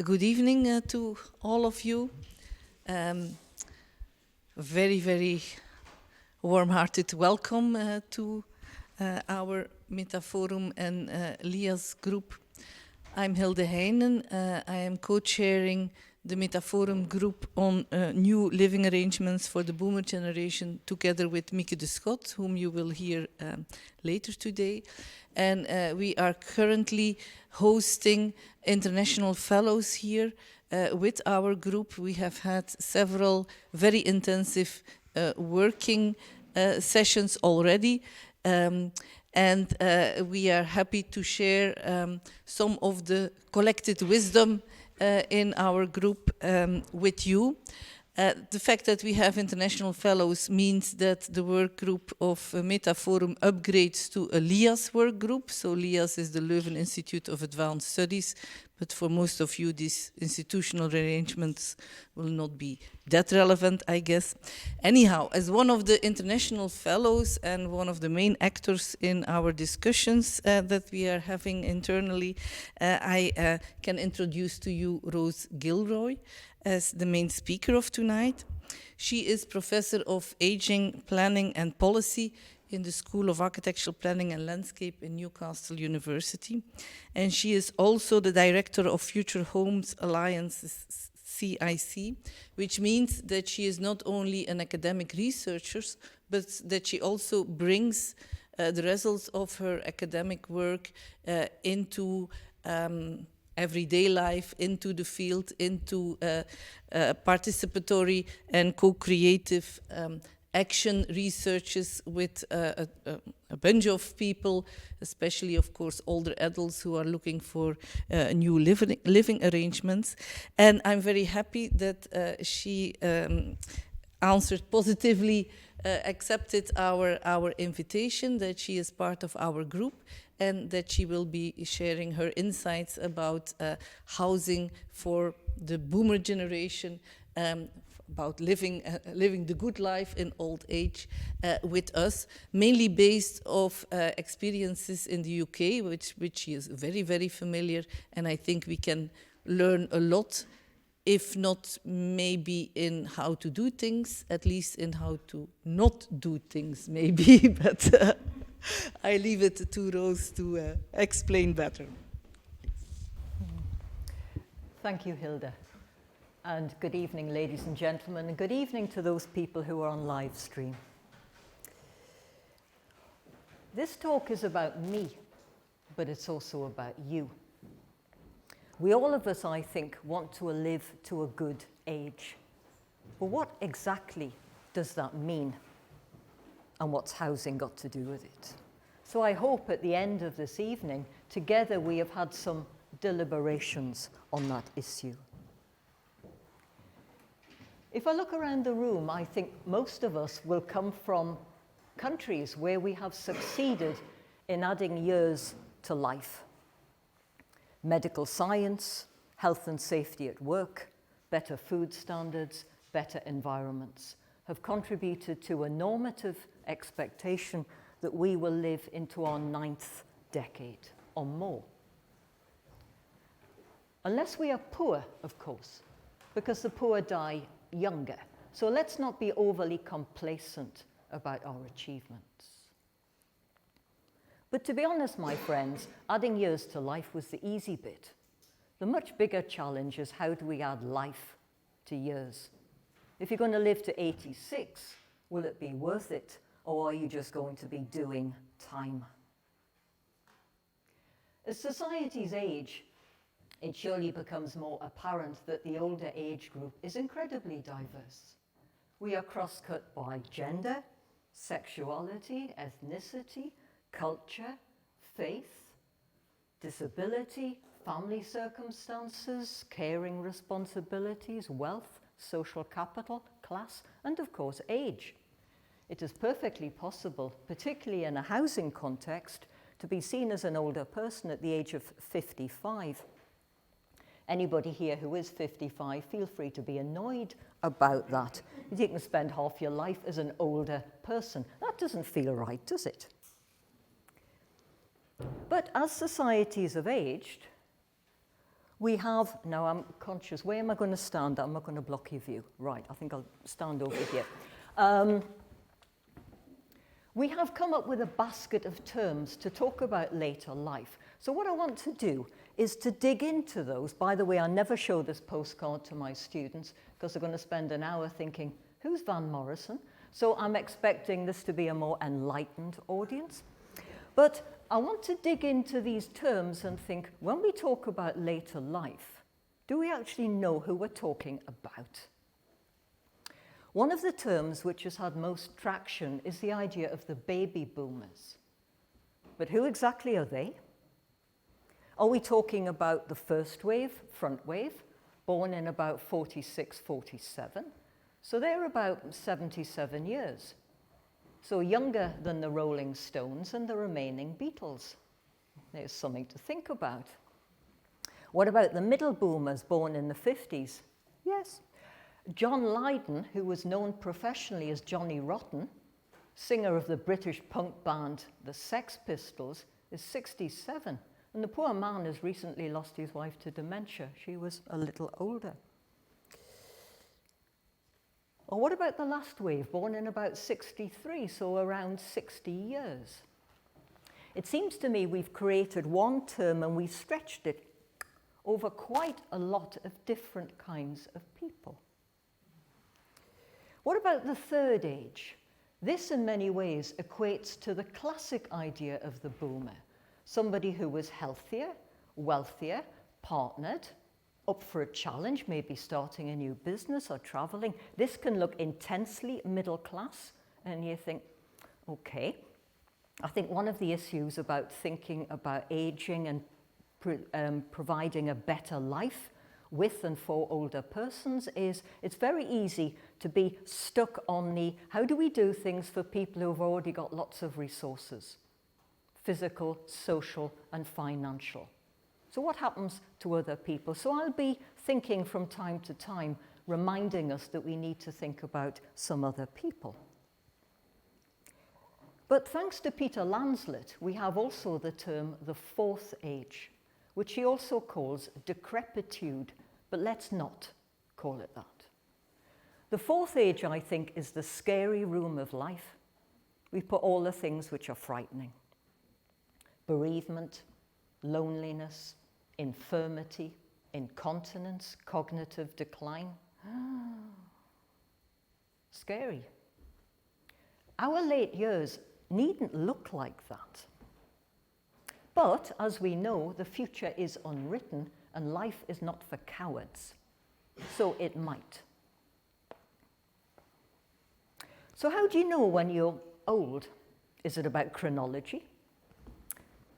Good evening to all of you. Very, very warm-hearted welcome to our Metaforum and LIAS group. I'm Hilde Heynen. I am co-chairing the Metaforum group on new living arrangements for the boomer generation, together with Mieke Deschodt, whom you will hear later today. And we are currently hosting international fellows here with our group. We have had several very intensive working sessions already. And we are happy to share some of the collected wisdom in our group with you. The fact that we have international fellows means that the work group of Metaforum upgrades to a LIAS work group. So LIAS is the Leuven Institute of Advanced Studies, but for most of you these institutional arrangements will not be that relevant, I guess. Anyhow, as one of the international fellows and one of the main actors in our discussions that we are having internally, I can introduce to you Rose Gilroy as the main speaker of tonight. She is Professor of Aging, Planning and Policy in the School of Architectural Planning and Landscape in Newcastle University. And she is also the Director of Future Homes Alliance, CIC, which means that she is not only an academic researcher, but that she also brings the results of her academic work into everyday life, into the field, into participatory and co-creative action researches with a bunch of people, especially, of course, older adults who are looking for new living arrangements. And I'm very happy that she answered positively, accepted our invitation, that she is part of our group, and that she will be sharing her insights about housing for the boomer generation, about living the good life in old age with us, mainly based off experiences in the UK, which she is very, very familiar, and I think we can learn a lot, if not maybe in how to do things, at least in how to not do things, maybe, but I leave it to Rose to explain better. Thank you, Hilde. And good evening, ladies and gentlemen, and good evening to those people who are on live stream. This talk is about me, but it's also about you. We all of us, I think, want to live to a good age. But what exactly does that mean? And what's housing got to do with it? So I hope at the end of this evening, together we have had some deliberations on that issue. If I look around the room, I think most of us will come from countries where we have succeeded in adding years to life. Medical science, health and safety at work, better food standards, better environments have contributed to a normative expectation that we will live into our 9th decade or more. Unless we are poor, of course, because the poor die younger. So let's not be overly complacent about our achievements. But to be honest, my friends, adding years to life was the easy bit. The much bigger challenge is, how do we add life to years? If you're going to live to 86, will it be worth it, or are you just going to be doing time? As societies age, it surely becomes more apparent that the older age group is incredibly diverse. We are cross-cut by gender, sexuality, ethnicity, culture, faith, disability, family circumstances, caring responsibilities, wealth, social capital, class, and of course age. It is perfectly possible, particularly in a housing context, to be seen as an older person at the age of 55. Anybody here who is 55, feel free to be annoyed about that. You can spend half your life as an older person. That doesn't feel right, does it? But as societies have aged, We have, now I'm conscious, where am I going to stand? I'm not going to block your view. Right, I think I'll stand over here. We have come up with a basket of terms to talk about later life. So what I want to do is to dig into those. By the way, I never show this postcard to my students because they're going to spend an hour thinking, who's Van Morrison? So I'm expecting this to be a more enlightened audience. But I want to dig into these terms and think, when we talk about later life, do we actually know who we're talking about? One of the terms which has had most traction is the idea of the baby boomers. But who exactly are they? Are we talking about the first wave, front wave, born in about 46, 47? So they're about 77 years. So younger than the Rolling Stones and the remaining Beatles. There's something to think about. What about the middle boomers born in the 50s? Yes. John Lydon, who was known professionally as Johnny Rotten, singer of the British punk band The Sex Pistols, is 67. And the poor man has recently lost his wife to dementia. She was a little older. Or what about the last wave, born in about 63, so around 60 years? It seems to me we've created one term and we've stretched it over quite a lot of different kinds of people. What about the third age? This, in many ways, equates to the classic idea of the boomer. Somebody who was healthier, wealthier, partnered, up for a challenge, maybe starting a new business or traveling. This can look intensely middle class, and you think, okay. I think one of the issues about thinking about aging and providing a better life with and for older persons is it's very easy to be stuck on the how do we do things for people who've already got lots of resources, physical, social, and financial. So what happens to other people? So I'll be thinking from time to time, reminding us that we need to think about some other people. But thanks to Peter Lanslett, we have also the term the fourth age, which he also calls decrepitude, but let's not call it that. The fourth age, I think, is the scary room of life. We put all the things which are frightening. Bereavement, loneliness, infirmity, incontinence, cognitive decline. Scary. Our late years needn't look like that. But, as we know, the future is unwritten and life is not for cowards. So it might. So how do you know when you're old? Is it about chronology?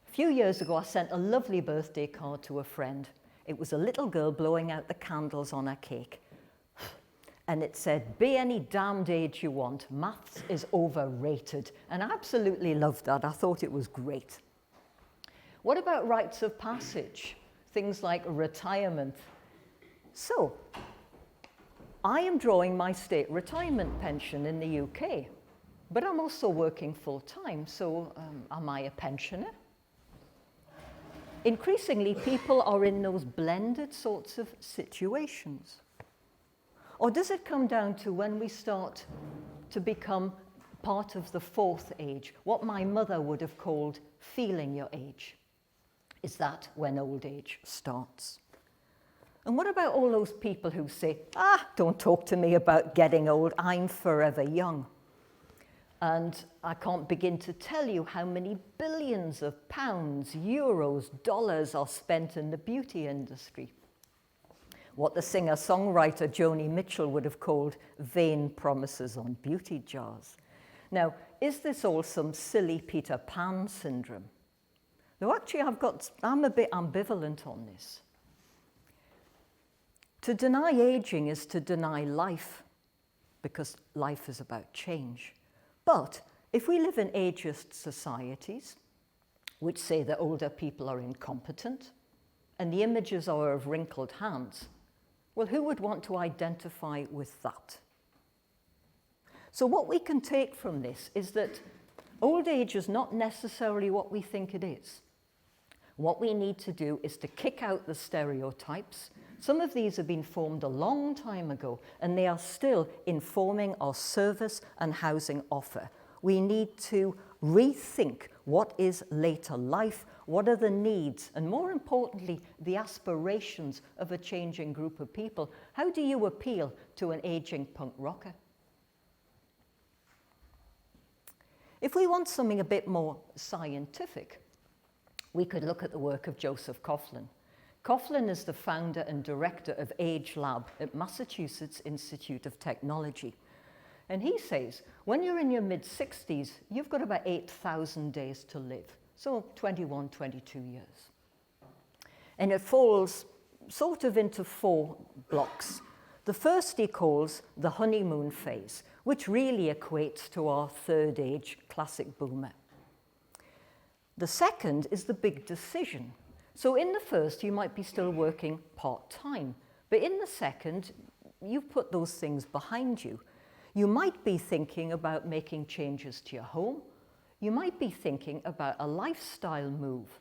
A few years ago, I sent a lovely birthday card to a friend. It was a little girl blowing out the candles on her cake. And it said, be any damned age you want, maths is overrated. And I absolutely loved that. I thought it was great. What about rites of passage? Things like retirement. So, I am drawing my state retirement pension in the UK, but I'm also working full-time, so am I a pensioner? Increasingly, people are in those blended sorts of situations. Or does it come down to when we start to become part of the fourth age, what my mother would have called feeling your age? Is that when old age starts? And what about all those people who say, don't talk to me about getting old, I'm forever young. And I can't begin to tell you how many billions of pounds, euros, dollars are spent in the beauty industry. What the singer-songwriter Joni Mitchell would have called vain promises on beauty jars. Now, is this all some silly Peter Pan syndrome? Though actually I'm a bit ambivalent on this. To deny aging is to deny life, because life is about change. But if we live in ageist societies, which say that older people are incompetent, and the images are of wrinkled hands, well, who would want to identify with that? So what we can take from this is that old age is not necessarily what we think it is. What we need to do is to kick out the stereotypes. Some of these have been formed a long time ago, and they are still informing our service and housing offer. We need to rethink what is later life, what are the needs, and more importantly, the aspirations of a changing group of people. How do you appeal to an aging punk rocker? If we want something a bit more scientific, we could look at the work of Joseph Coughlin. Coughlin is the founder and director of Age Lab at Massachusetts Institute of Technology. And he says, when you're in your mid-60s, you've got about 8,000 days to live. So 21, 22 years. And it falls sort of into 4 blocks. The first he calls the honeymoon phase, which really equates to our third age classic boomer. The second is the big decision. So in the first, you might be still working part-time, but in the second, you've put those things behind you. You might be thinking about making changes to your home. You might be thinking about a lifestyle move.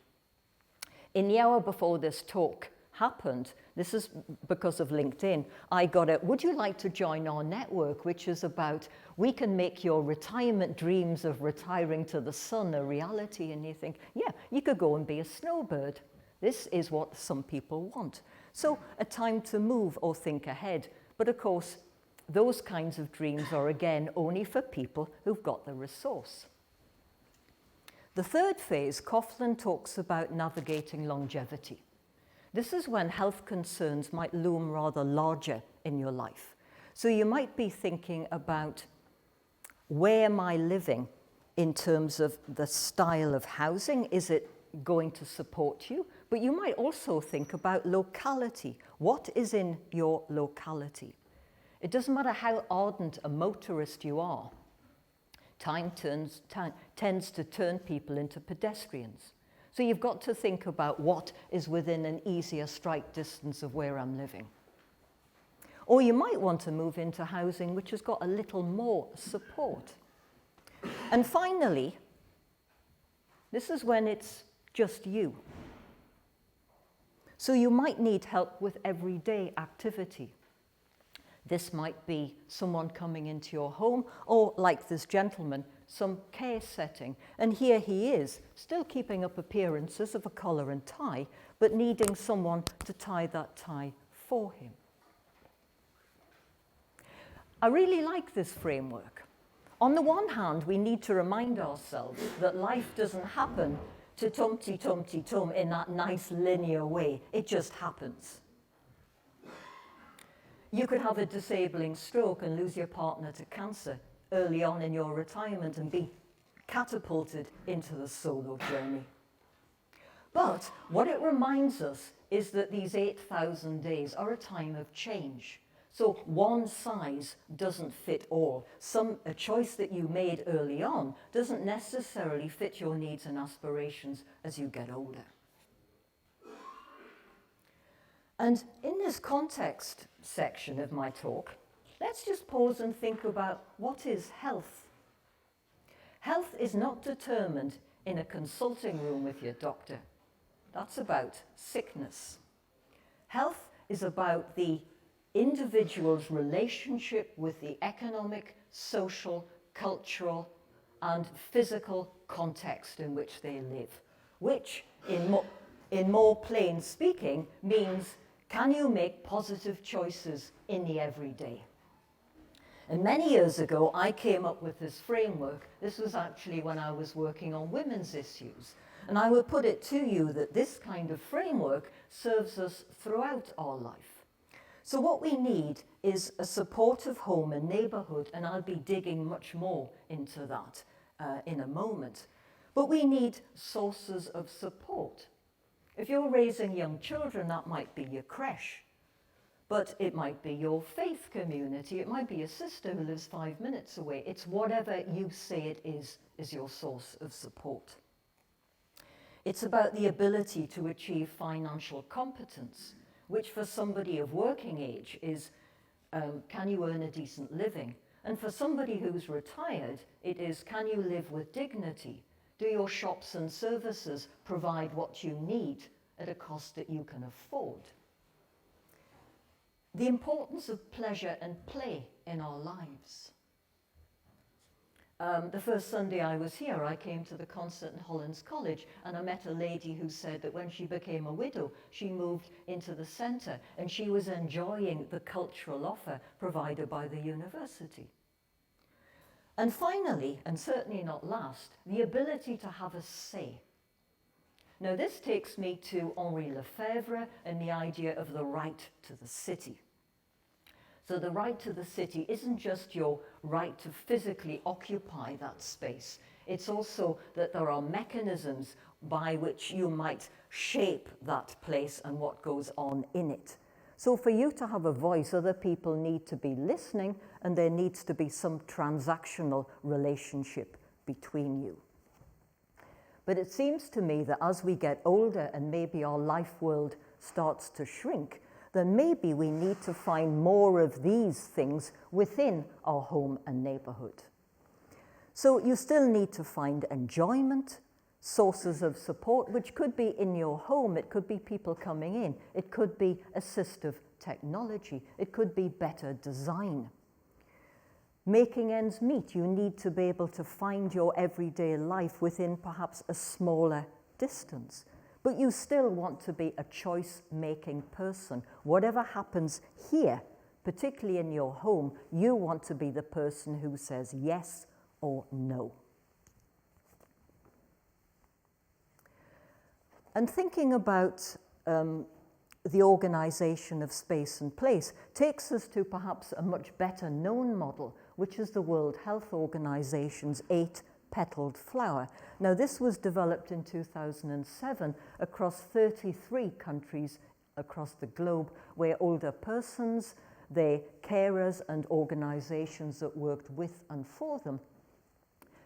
In the hour before this talk happened, this is because of LinkedIn, I got it, would you like to join our network, which is about, we can make your retirement dreams of retiring to the sun a reality. And you think, yeah, you could go and be a snowbird. This is what some people want. So a time to move or think ahead. But of course, those kinds of dreams are, again, only for people who've got the resource. The third phase, Coughlin talks about navigating longevity. This is when health concerns might loom rather larger in your life. So you might be thinking about, where am I living in terms of the style of housing? Is it going to support you? But you might also think about locality. What is in your locality? It doesn't matter how ardent a motorist you are. Time tends to turn people into pedestrians. So you've got to think about what is within an easier strike distance of where I'm living. Or you might want to move into housing which has got a little more support. And finally, this is when it's just you. So you might need help with everyday activity. This might be someone coming into your home, or like this gentleman, some care setting. And here he is, still keeping up appearances of a collar and tie, but needing someone to tie that tie for him. I really like this framework. On the one hand, we need to remind ourselves that life doesn't happen to tum-ti-tum-ti-tum in that nice linear way. It just happens. You could have a disabling stroke and lose your partner to cancer early on in your retirement and be catapulted into the solo journey. But what it reminds us is that these 8,000 days are a time of change. So one size doesn't fit all. A choice that you made early on doesn't necessarily fit your needs and aspirations as you get older. And in this context section of my talk, let's just pause and think about, what is health? Health is not determined in a consulting room with your doctor. That's about sickness. Health is about the individual's relationship with the economic, social, cultural, and physical context in which they live, which, in more plain speaking, means, can you make positive choices in the everyday? And many years ago, I came up with this framework. This was actually when I was working on women's issues. And I would put it to you that this kind of framework serves us throughout our life. So what we need is a supportive home and neighbourhood, and I'll be digging much more into that in a moment. But we need sources of support. If you're raising young children, that might be your creche, but it might be your faith community, it might be a sister who lives 5 minutes away. It's whatever you say it is your source of support. It's about the ability to achieve financial competence, which for somebody of working age is, can you earn a decent living? And for somebody who's retired, it is, can you live with dignity? Do your shops and services provide what you need at a cost that you can afford? The importance of pleasure and play in our lives. The first Sunday I was here, I came to the concert in Hollands College, and I met a lady who said that when she became a widow, she moved into the centre and she was enjoying the cultural offer provided by the university. And finally, and certainly not last, the ability to have a say. Now this takes me to Henri Lefebvre and the idea of the right to the city. So the right to the city isn't just your right to physically occupy that space. It's also that there are mechanisms by which you might shape that place and what goes on in it. So for you to have a voice, other people need to be listening, and there needs to be some transactional relationship between you. But it seems to me that as we get older and maybe our life world starts to shrink, then maybe we need to find more of these things within our home and neighbourhood. So you still need to find enjoyment, sources of support, which could be in your home, it could be people coming in, it could be assistive technology, it could be better design. Making ends meet, you need to be able to find your everyday life within perhaps a smaller distance. But you still want to be a choice-making person. Whatever happens here, particularly in your home, you want to be the person who says yes or no. And thinking about the organisation of space and place takes us to perhaps a much better known model, which is the World Health Organization's 8-petaled flower. Now this was developed in 2007 across 33 countries across the globe, where older persons, their carers and organizations that worked with and for them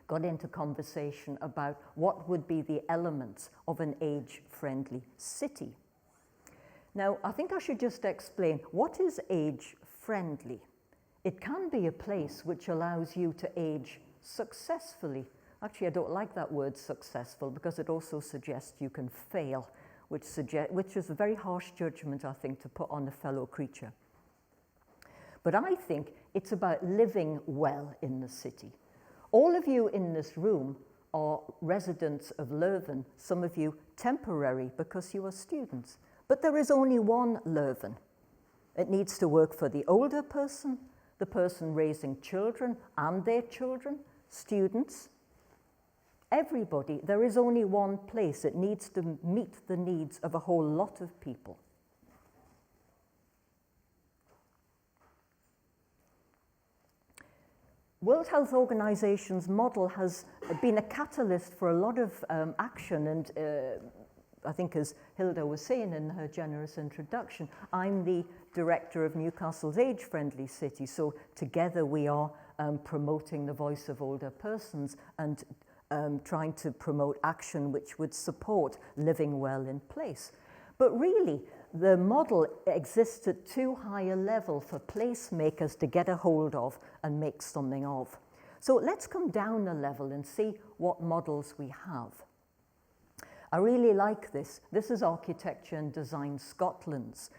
got into conversation about what would be the elements of an age-friendly city. Now, I think I should just explain, what is age-friendly? It can be a place which allows you to age successfully. Actually, I don't like that word successful because it also suggests you can fail, which is a very harsh judgment, I think, to put on a fellow creature. But I think it's about living well in the city. All of you in this room are residents of Leuven, some of you temporary because you are students. But there is only one Leuven. It needs to work for the older person, the person raising children and their children, students, everybody. There is only one place. It needs to meet the needs of a whole lot of people. World Health Organization's model has been a catalyst for a lot of action, and I think, as Hilde was saying in her generous introduction, I'm the director of Newcastle's Age-Friendly City, so together we are promoting the voice of older persons and trying to promote action which would support living well in place. But really, the model exists at too high a level for placemakers to get a hold of and make something of. So let's come down a level and see what models we have. I really like this. This is Architecture and Design Scotland's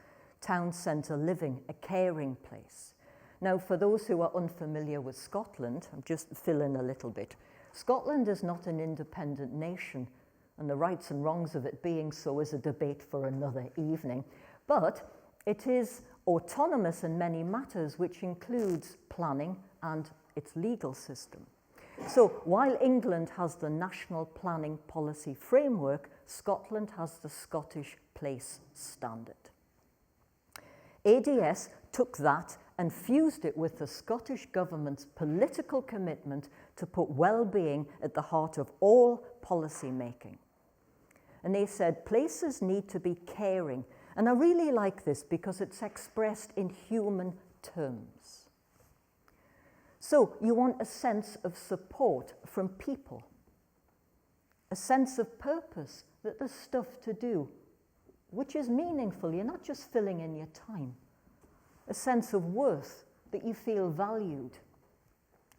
town centre living, a caring place. Now, for those who are unfamiliar with Scotland, I'm just filling a little bit. Scotland is not an independent nation, and the rights and wrongs of it being so is a debate for another evening. But it is autonomous in many matters, which includes planning and its legal system. So while England has the National Planning Policy Framework, Scotland has the Scottish Place Standard. ADS took that and fused it with the Scottish Government's political commitment to put well-being at the heart of all policy making. And they said places need to be caring. And I really like this because it's expressed in human terms. So you want a sense of support from people, a sense of purpose, that there's stuff to do, which is meaningful. You're not just filling in your time. A sense of worth, that you feel valued.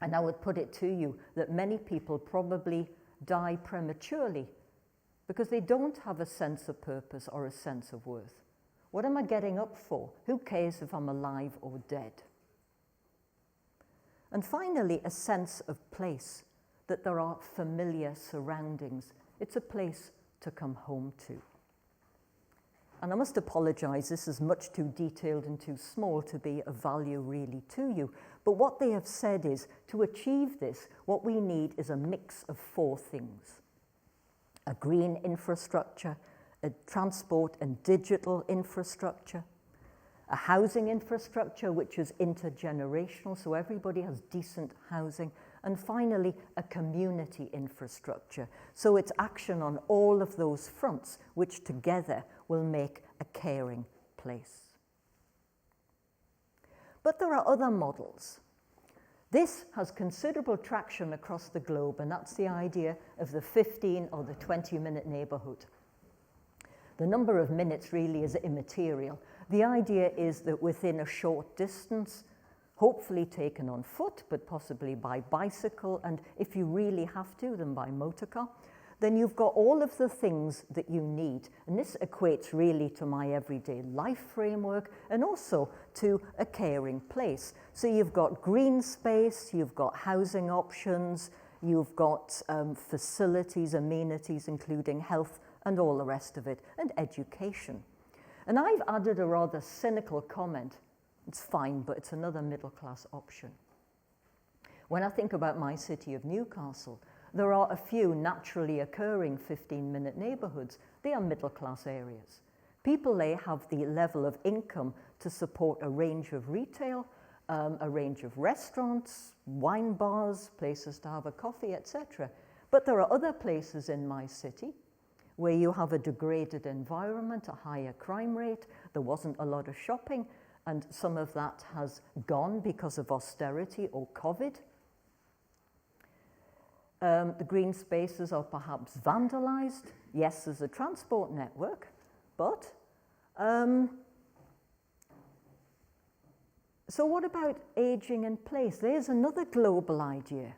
And I would put it to you that many people probably die prematurely because they don't have a sense of purpose or a sense of worth. What am I getting up for? Who cares if I'm alive or dead? And finally, a sense of place, that there are familiar surroundings. It's a place to come home to. And I must apologise, this is much too detailed and too small to be of value really to you. But what they have said is, to achieve this, what we need is a mix of 4 things. A green infrastructure, a transport and digital infrastructure, a housing infrastructure which is intergenerational, so everybody has decent housing, and finally, a community infrastructure. So it's action on all of those fronts, which together will make a caring place. But there are other models. This has considerable traction across the globe, and that's the idea of the 15 or the 20-minute neighbourhood. The number of minutes really is immaterial. The idea is that within a short distance, hopefully taken on foot, but possibly by bicycle, and if you really have to, then by motorcar, then you've got all of the things that you need. And this equates really to my everyday life framework and also to a caring place. So you've got green space, you've got housing options, you've got facilities, amenities, including health and all the rest of it, and education. And I've added a rather cynical comment. It's fine, but it's another middle-class option. When I think about my city of Newcastle, there are a few naturally occurring 15-minute neighbourhoods. They are middle-class areas. People there have the level of income to support a range of retail, a range of restaurants, wine bars, places to have a coffee, etc. But there are other places in my city where you have a degraded environment, a higher crime rate, there wasn't a lot of shopping, and some of that has gone because of austerity or COVID. The green spaces are perhaps vandalized. Yes, there's a transport network, but so what about aging in place? There's another global idea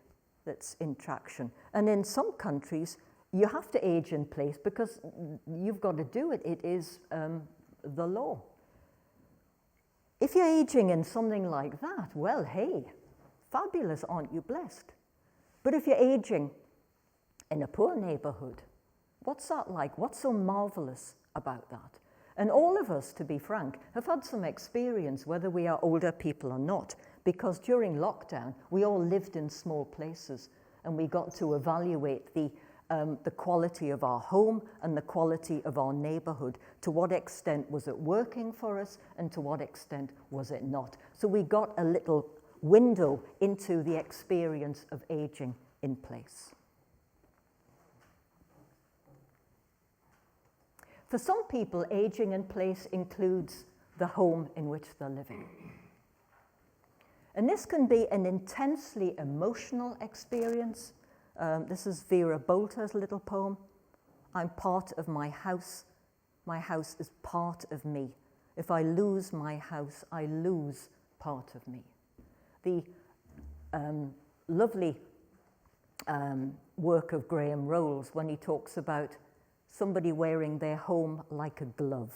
that's in traction. And in some countries, you have to age in place because you've got to do it. It is the law. If you're aging in something like that, well, hey, fabulous, aren't you blessed? But if you're aging in a poor neighbourhood, what's that like? What's so marvellous about that? And all of us, to be frank, have had some experience, whether we are older people or not, because during lockdown, we all lived in small places and we got to evaluate the quality of our home and the quality of our neighbourhood. To what extent was it working for us and to what extent was it not? So we got a little window into the experience of aging in place. For some people, aging in place includes the home in which they're living. And this can be an intensely emotional experience. This is Vera Bolter's little poem. I'm part of my house is part of me. If I lose my house, I lose part of me. The lovely work of Graham Rolls when he talks about somebody wearing their home like a glove.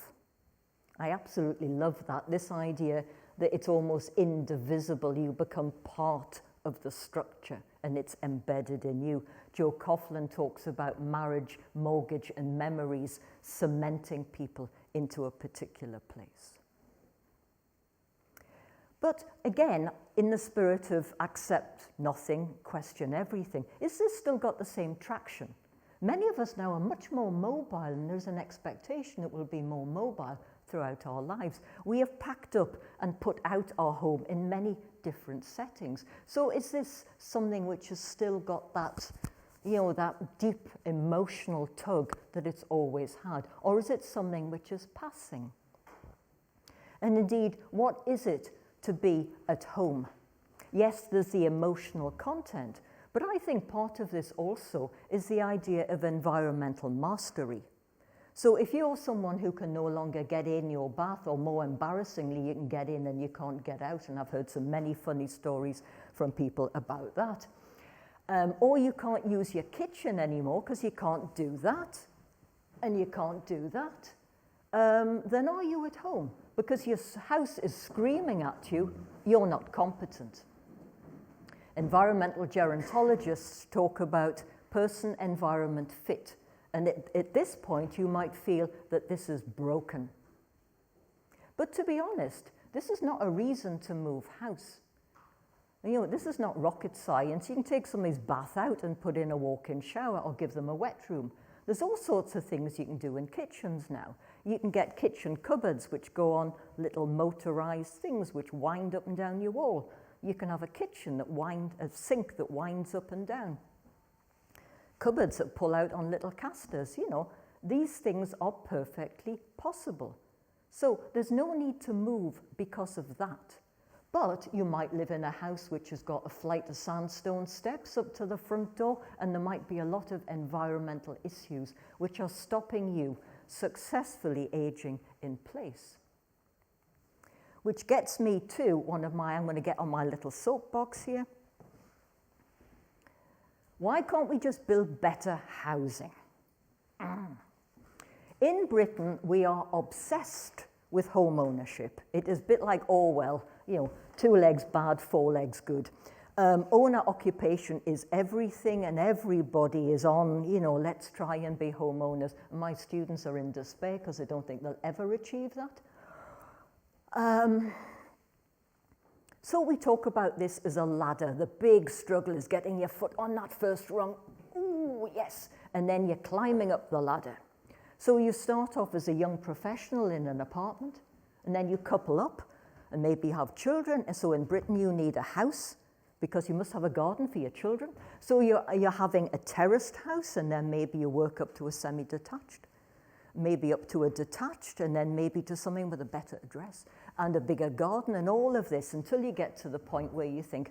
I absolutely love that, this idea that it's almost indivisible. You become part of the structure and it's embedded in you. Joe Coughlin talks about marriage, mortgage, and memories cementing people into a particular place. But again, in the spirit of accept nothing, question everything, is this still got the same traction? Many of us now are much more mobile, and there's an expectation it will be more mobile throughout our lives. We have packed up and put out our home in many different settings. So is this something which has still got that, that deep emotional tug that it's always had? Or is it something which is passing? And indeed, what is it to be at home? Yes, there's the emotional content, but I think part of this also is the idea of environmental mastery. So if you're someone who can no longer get in your bath, or more embarrassingly, you can get in and you can't get out, and I've heard so many funny stories from people about that, Or you can't use your kitchen anymore because you can't do that, and you can't do that, then are you at home? Because your house is screaming at you, you're not competent. Environmental gerontologists talk about person-environment fit. And at this point, you might feel that this is broken. But to be honest, this is not a reason to move house. You know, this is not rocket science. You can take somebody's bath out and put in a walk-in shower or give them a wet room. There's all sorts of things you can do in kitchens now. You can get kitchen cupboards which go on little motorized things which wind up and down your wall. You can have a kitchen a sink that winds up and down. Cupboards that pull out on little casters, you know. These things are perfectly possible. So there's no need to move because of that. But you might live in a house which has got a flight of sandstone steps up to the front door, and there might be a lot of environmental issues which are stopping you successfully aging in place. Which gets me to I'm going to get on my little soapbox here. Why can't we just build better housing? In Britain, we are obsessed with home ownership. It is a bit like Orwell, you know, 2 legs bad, 4 legs good. Owner occupation is everything, and everybody is on, you know, let's try and be homeowners. My students are in despair because they don't think they'll ever achieve that. So we talk about this as a ladder. The big struggle is getting your foot on that first rung. Ooh, yes. And then you're climbing up the ladder. So you start off as a young professional in an apartment, and then you couple up and maybe have children. And so in Britain, you need a house because you must have a garden for your children. So you're having a terraced house, and then maybe you work up to a semi-detached, maybe up to a detached, and then maybe to something with a better address and a bigger garden, and all of this until you get to the point where you think,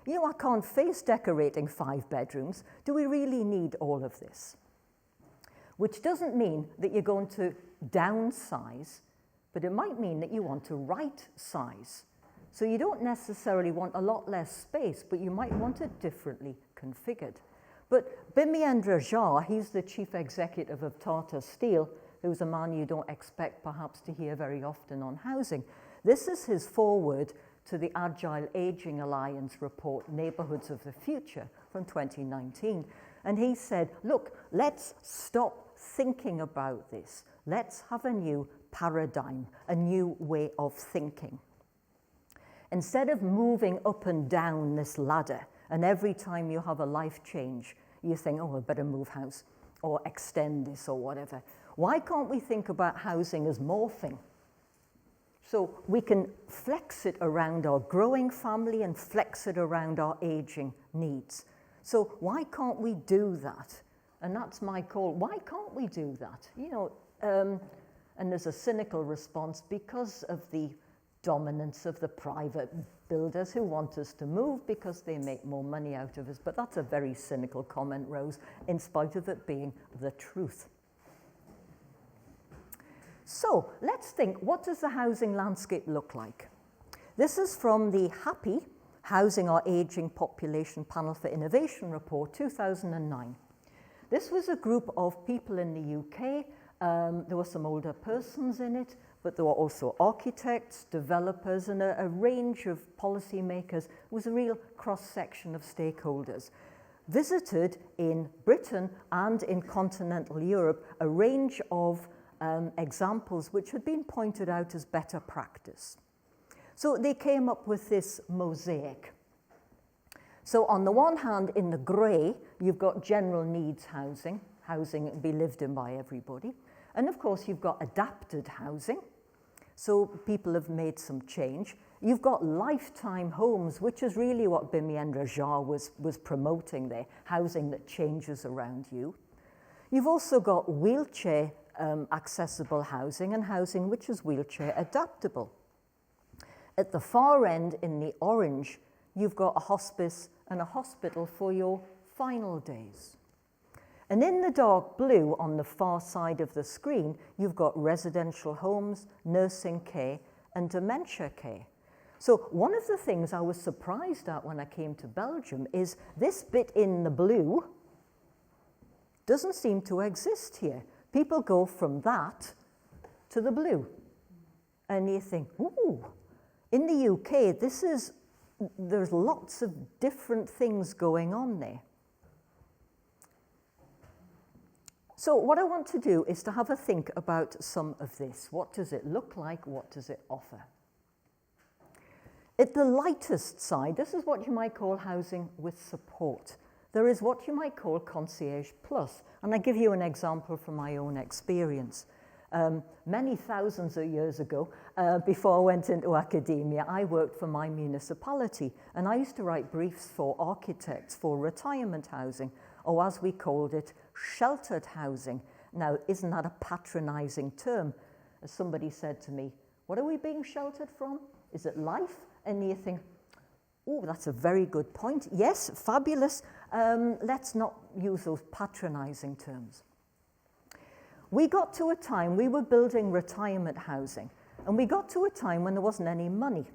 you know, I can't face decorating 5 bedrooms. Do we really need all of this? Which doesn't mean that you're going to downsize, but it might mean that you want to right size. So you don't necessarily want a lot less space, but you might want it differently configured. But Bhimendra Jha, he's the chief executive of Tata Steel, who's a man you don't expect perhaps to hear very often on housing. This is his foreword to the Agile Aging Alliance report, Neighbourhoods of the Future, from 2019. And he said, look, let's stop thinking about this. Let's have a new paradigm, a new way of thinking. Instead of moving up and down this ladder, and every time you have a life change, you think, oh, I better move house, or extend this, or whatever. Why can't we think about housing as morphing? So we can flex it around our growing family and flex it around our aging needs. So why can't we do that? And that's my call. Why can't we do that? You know, and there's a cynical response because of the dominance of the private builders who want us to move because they make more money out of us. But that's a very cynical comment, Rose, in spite of it being the truth. So let's think, what does the housing landscape look like? This is from the HAPPY, Housing Our Aging Population Panel for Innovation report, 2009. This was a group of people in the UK. There were some older persons in it, but there were also architects, developers, and a range of policymakers. It was a real cross-section of stakeholders. Visited in Britain and in continental Europe a range of examples which had been pointed out as better practice. So they came up with this mosaic. So on the one hand, in the grey, you've got general needs housing, housing that be lived in by everybody. And of course, you've got adapted housing. So people have made some change. You've got lifetime homes, which is really what Bhimendra Jha was promoting there, housing that changes around you. You've also got wheelchair accessible housing and housing which is wheelchair adaptable. At the far end, in the orange, you've got a hospice and a hospital for your final days. And in the dark blue on the far side of the screen, you've got residential homes, nursing care, and dementia care. So one of the things I was surprised at when I came to Belgium is this bit in the blue doesn't seem to exist here. People go from that to the blue. And you think, ooh, in the UK, there's lots of different things going on there. So what I want to do is to have a think about some of this. What does it look like? What does it offer? At the lightest side, this is what you might call housing with support. There is what you might call concierge plus. And I give you an example from my own experience. Many thousands of years ago, before I went into academia, I worked for my municipality. And I used to write briefs for architects for retirement housing, or as we called it, sheltered housing. Now, isn't that a patronizing term? As somebody said to me, what are we being sheltered from? Is it life? And you think, oh, that's a very good point. Yes, fabulous. Let's not use those patronizing terms. We got to a time, we were building retirement housing, and we got to a time when there wasn't any money.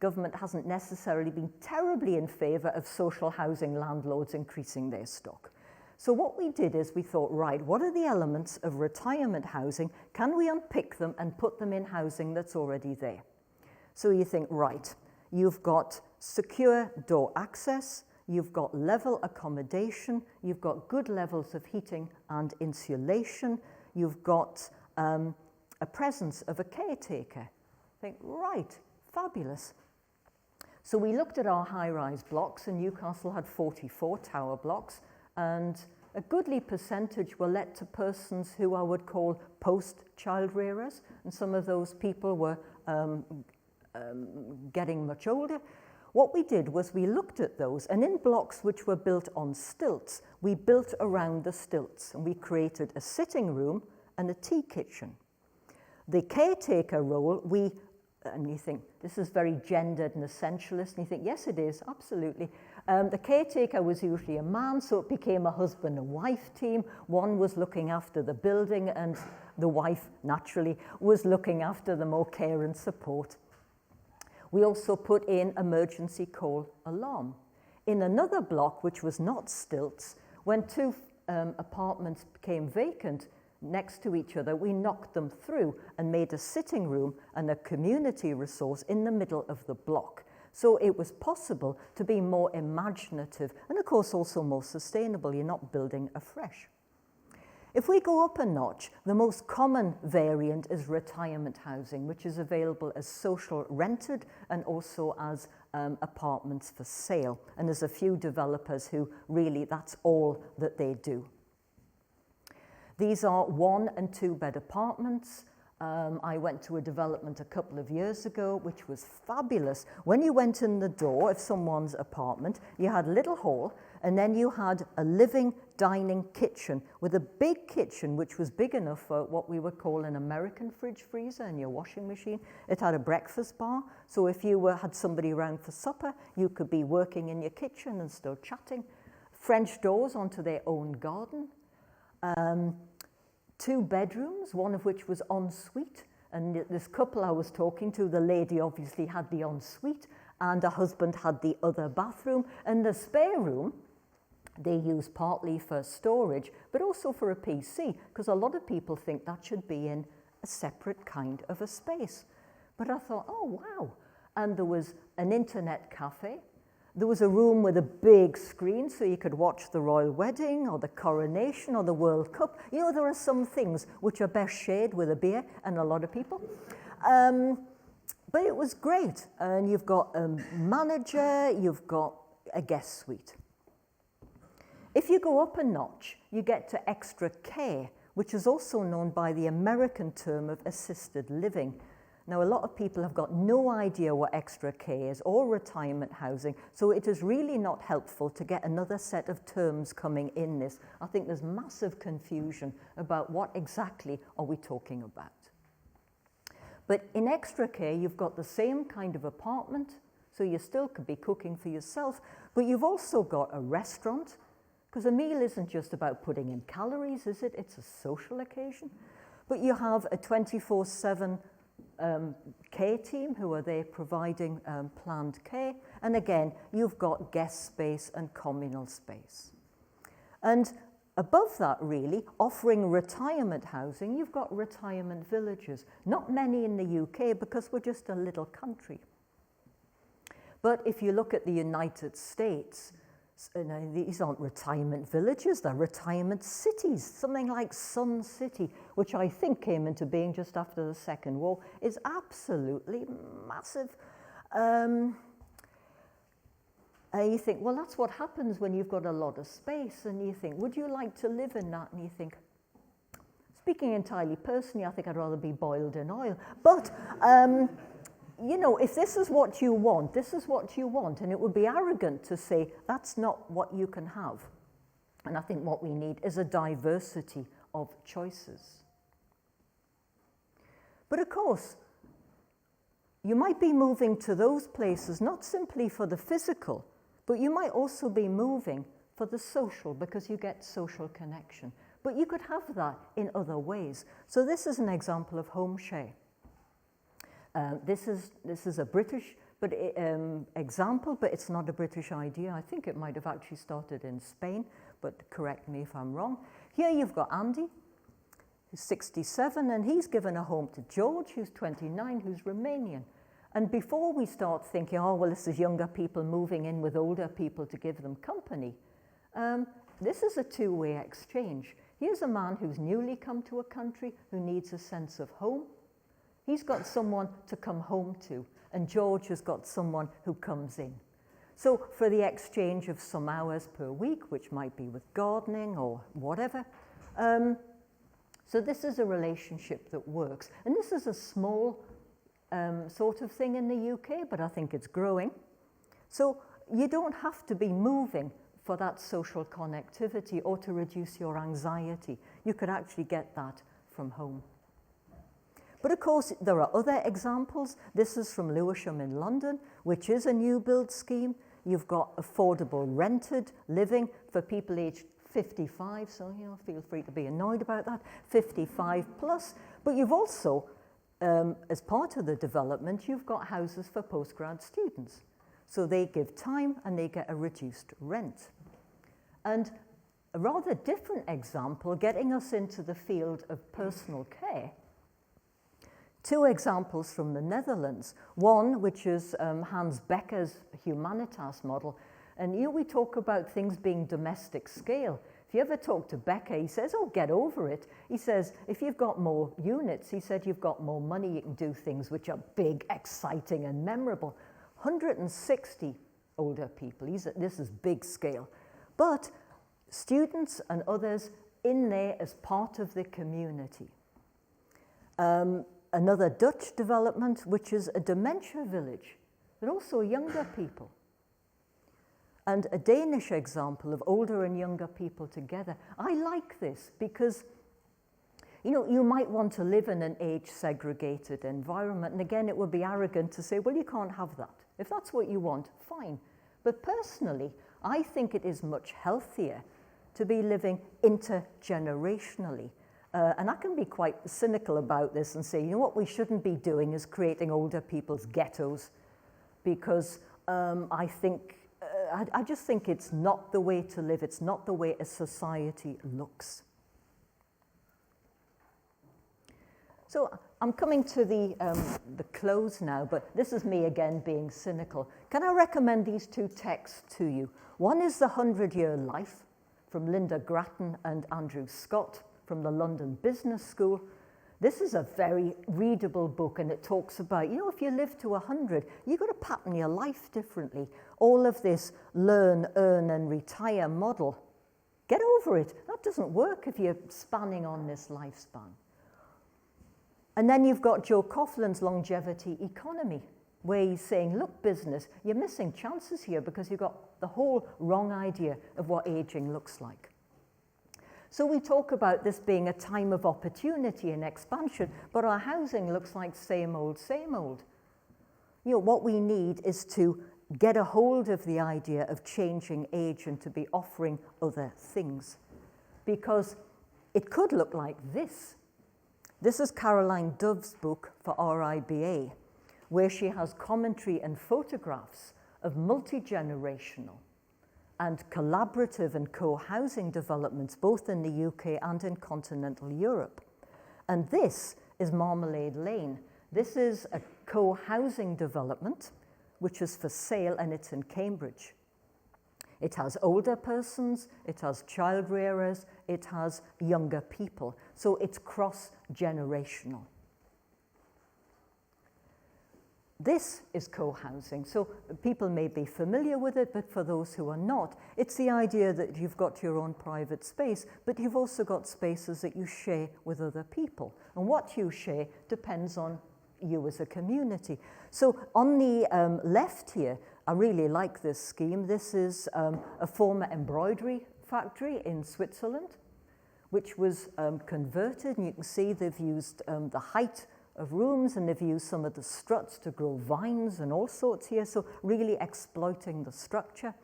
Government hasn't necessarily been terribly in favour of social housing landlords increasing their stock. So what we did is we thought, right, what are the elements of retirement housing? Can we unpick them and put them in housing that's already there? So you think, right, you've got secure door access, you've got level accommodation, you've got good levels of heating and insulation, you've got a presence of a caretaker. Think, right, fabulous. So we looked at our high-rise blocks, and Newcastle had 44 tower blocks, and a goodly percentage were let to persons who I would call post-child rearers, and some of those people were getting much older. What we did was we looked at those, and in blocks which were built on stilts, we built around the stilts, and we created a sitting room and a tea kitchen. The caretaker role, and you think, this is very gendered and essentialist, and you think, yes, it is, absolutely. The caretaker was usually a man, so it became a husband and wife team. One was looking after the building, and the wife, naturally, was looking after the more care and support. We also put in emergency call alarm. In another block, which was not stilts, when two apartments became vacant next to each other, we knocked them through and made a sitting room and a community resource in the middle of the block. So it was possible to be more imaginative and, of course, also more sustainable. You're not building afresh. If we go up a notch, the most common variant is retirement housing, which is available as social rented and also as apartments for sale. And there's a few developers who really, that's all that they do. These are 1- and 2-bed apartments. I went to a development a couple of years ago, which was fabulous. When you went in the door of someone's apartment, you had a little hall, and then you had a living, dining kitchen with a big kitchen, which was big enough for what we would call an American fridge freezer and your washing machine. It had a breakfast bar, so if you had somebody around for supper, you could be working in your kitchen and still chatting. French doors onto their own garden. 2 bedrooms, one of which was en suite. And this couple I was talking to, the lady obviously had the en suite, and her husband had the other bathroom. And the spare room, they use partly for storage, but also for a PC, because a lot of people think that should be in a separate kind of a space. But I thought, oh, wow. And there was an internet cafe. There was a room with a big screen so you could watch the royal wedding or the coronation or the World Cup. You know, there are some things which are best shared with a beer and a lot of people. But it was great. And you've got a manager, you've got a guest suite. If you go up a notch, you get to extra care, which is also known by the American term of assisted living. Now, a lot of people have got no idea what extra care is or retirement housing, so it is really not helpful to get another set of terms coming in this. I think there's massive confusion about what exactly are we talking about. But in extra care, you've got the same kind of apartment, so you still could be cooking for yourself, but you've also got a restaurant, because a meal isn't just about putting in calories, is it? It's a social occasion. But you have a 24/7 care team who are there providing planned care. And again, you've got guest space and communal space. And above that, really, offering retirement housing, you've got retirement villages. Not many in the UK because we're just a little country. But if you look at the United States, these aren't retirement villages, they're retirement cities. Something like Sun City, which I think came into being just after the Second War, is absolutely massive. And you think, well, that's what happens when you've got a lot of space. And you think, would you like to live in that? And you think, speaking entirely personally, I think I'd rather be boiled in oil. But you know, if this is what you want, this is what you want. And it would be arrogant to say, that's not what you can have. And I think what we need is a diversity of choices. But of course, you might be moving to those places not simply for the physical, but you might also be moving for the social, because you get social connection. But you could have that in other ways. So this is an example of home share. This is a British example, but it's not a British idea. I think it might have actually started in Spain, but correct me if I'm wrong. Here you've got Andy, who's 67, and he's given a home to George, who's 29, who's Romanian. And before we start thinking, oh, well, this is younger people moving in with older people to give them company, this is a two-way exchange. Here's a man who's newly come to a country, who needs a sense of home. He's got someone to come home to, and George has got someone who comes in. So for the exchange of some hours per week, which might be with gardening or whatever, so this is a relationship that works. And this is a small sort of thing in the UK, but I think it's growing. So you don't have to be moving for that social connectivity or to reduce your anxiety. You could actually get that from home. But of course, there are other examples. This is from Lewisham in London, which is a new build scheme. You've got affordable rented living for people aged 55, so feel free to be annoyed about that, 55 plus. But you've also, as part of the development, you've got houses for postgrad students. So they give time and they get a reduced rent. And a rather different example, getting us into the field of personal care, two examples from the Netherlands. One, which is Hans Becker's Humanitas model. And we talk about things being domestic scale. If you ever talk to Becker, he says, oh, get over it. He says, if you've got more units, he said, you've got more money, you can do things which are big, exciting, and memorable. 160 older people. This is big scale. But students and others in there as part of the community. Another Dutch development, which is a dementia village, but also younger people. And a Danish example of older and younger people together. I like this because, you might want to live in an age-segregated environment. And again, it would be arrogant to say, well, you can't have that. If that's what you want, fine. But personally, I think it is much healthier to be living intergenerationally. And I can be quite cynical about this and say, what we shouldn't be doing is creating older people's ghettos, because I just think it's not the way to live. It's not the way a society looks. So I'm coming to the close now, but this is me again being cynical. Can I recommend these two texts to you? One is The 100-Year Life from Linda Grattan and Andrew Scott from the London Business School. This is a very readable book, and it talks about, if you live to 100, you've got to pattern your life differently. All of this learn, earn, and retire model, get over it. That doesn't work if you're spanning on this lifespan. And then you've got Joe Coughlin's Longevity Economy, where he's saying, look, business, you're missing chances here because you've got the whole wrong idea of what aging looks like. So we talk about this being a time of opportunity and expansion, but our housing looks like same old, same old. What we need is to get a hold of the idea of changing age and to be offering other things. Because it could look like this. This is Caroline Dove's book for RIBA, where she has commentary and photographs of multi-generational and collaborative and co-housing developments, both in the UK and in continental Europe. And this is Marmalade Lane. This is a co-housing development, which is for sale, and it's in Cambridge. It has older persons, it has child rearers, it has younger people. So it's cross-generational. This is co-housing. So people may be familiar with it, but for those who are not, it's the idea that you've got your own private space, but you've also got spaces that you share with other people. And what you share depends on you as a community. So on the left here, I really like this scheme. This is a former embroidery factory in Switzerland, which was converted, and you can see they've used the height of rooms, and they've used some of the struts to grow vines and all sorts here, so really exploiting the structure.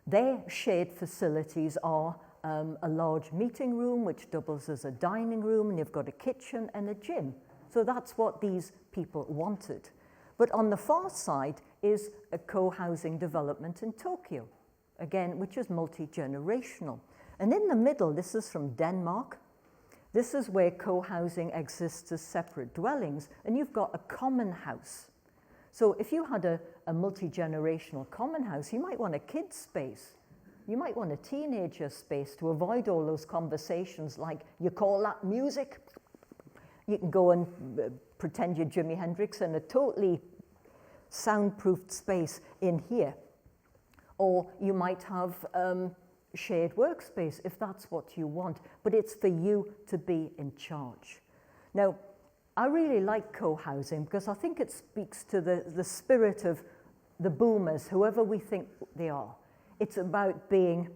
Their shared facilities are a large meeting room, which doubles as a dining room, and you've got a kitchen and a gym. So that's what these people wanted. But on the far side is a co-housing development in Tokyo, again, which is multi-generational. And in the middle, this is from Denmark. This is where co-housing exists as separate dwellings, and you've got a common house. So if you had a multi-generational common house, you might want a kid's space. You might want a teenager space to avoid all those conversations like, you call that music? You can go and pretend you're Jimi Hendrix in a totally soundproofed space in here. Or you might have shared workspace if that's what you want, but it's for you to be in charge. Now, I really like co-housing because I think it speaks to the spirit of the boomers, whoever we think they are. It's about being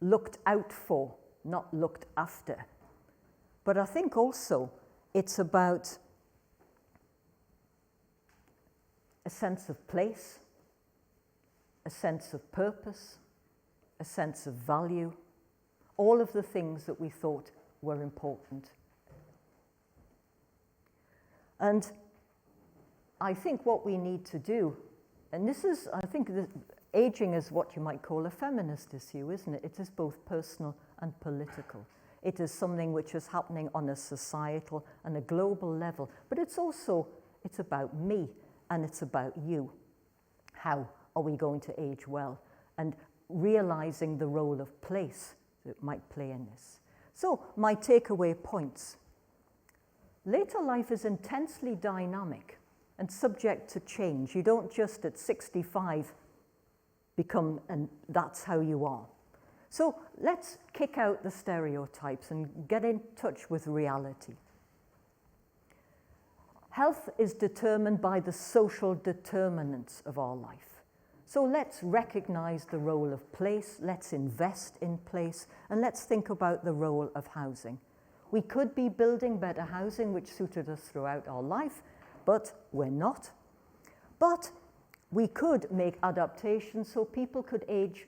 looked out for, not looked after. But I think also it's about a sense of place, a sense of purpose, a sense of value, all of the things that we thought were important. And I think what we need to do, and this is, I think aging is what you might call a feminist issue, isn't it? It is both personal and political. It is something which is happening on a societal and a global level, but it's also, it's about me and it's about you. How are we going to age well? And realizing the role of place that might play in this. So, my takeaway points. Later life is intensely dynamic and subject to change. You don't just at 65 become, and that's how you are. So, let's kick out the stereotypes and get in touch with reality. Health is determined by the social determinants of our life. So let's recognize the role of place, let's invest in place, and let's think about the role of housing. We could be building better housing which suited us throughout our life, but we're not. But we could make adaptations so people could age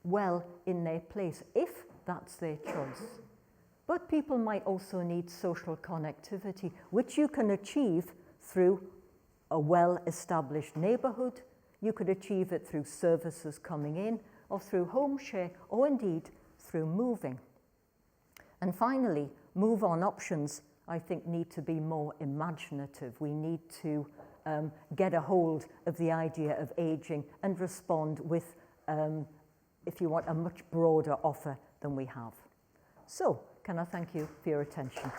well in their place, if that's their choice. But people might also need social connectivity, which you can achieve through a well-established neighbourhood. You could achieve it through services coming in, or through home share, or indeed through moving. And finally, move-on options, I think, need to be more imaginative. We need to get a hold of the idea of aging and respond with, if you want, a much broader offer than we have. So, can I thank you for your attention?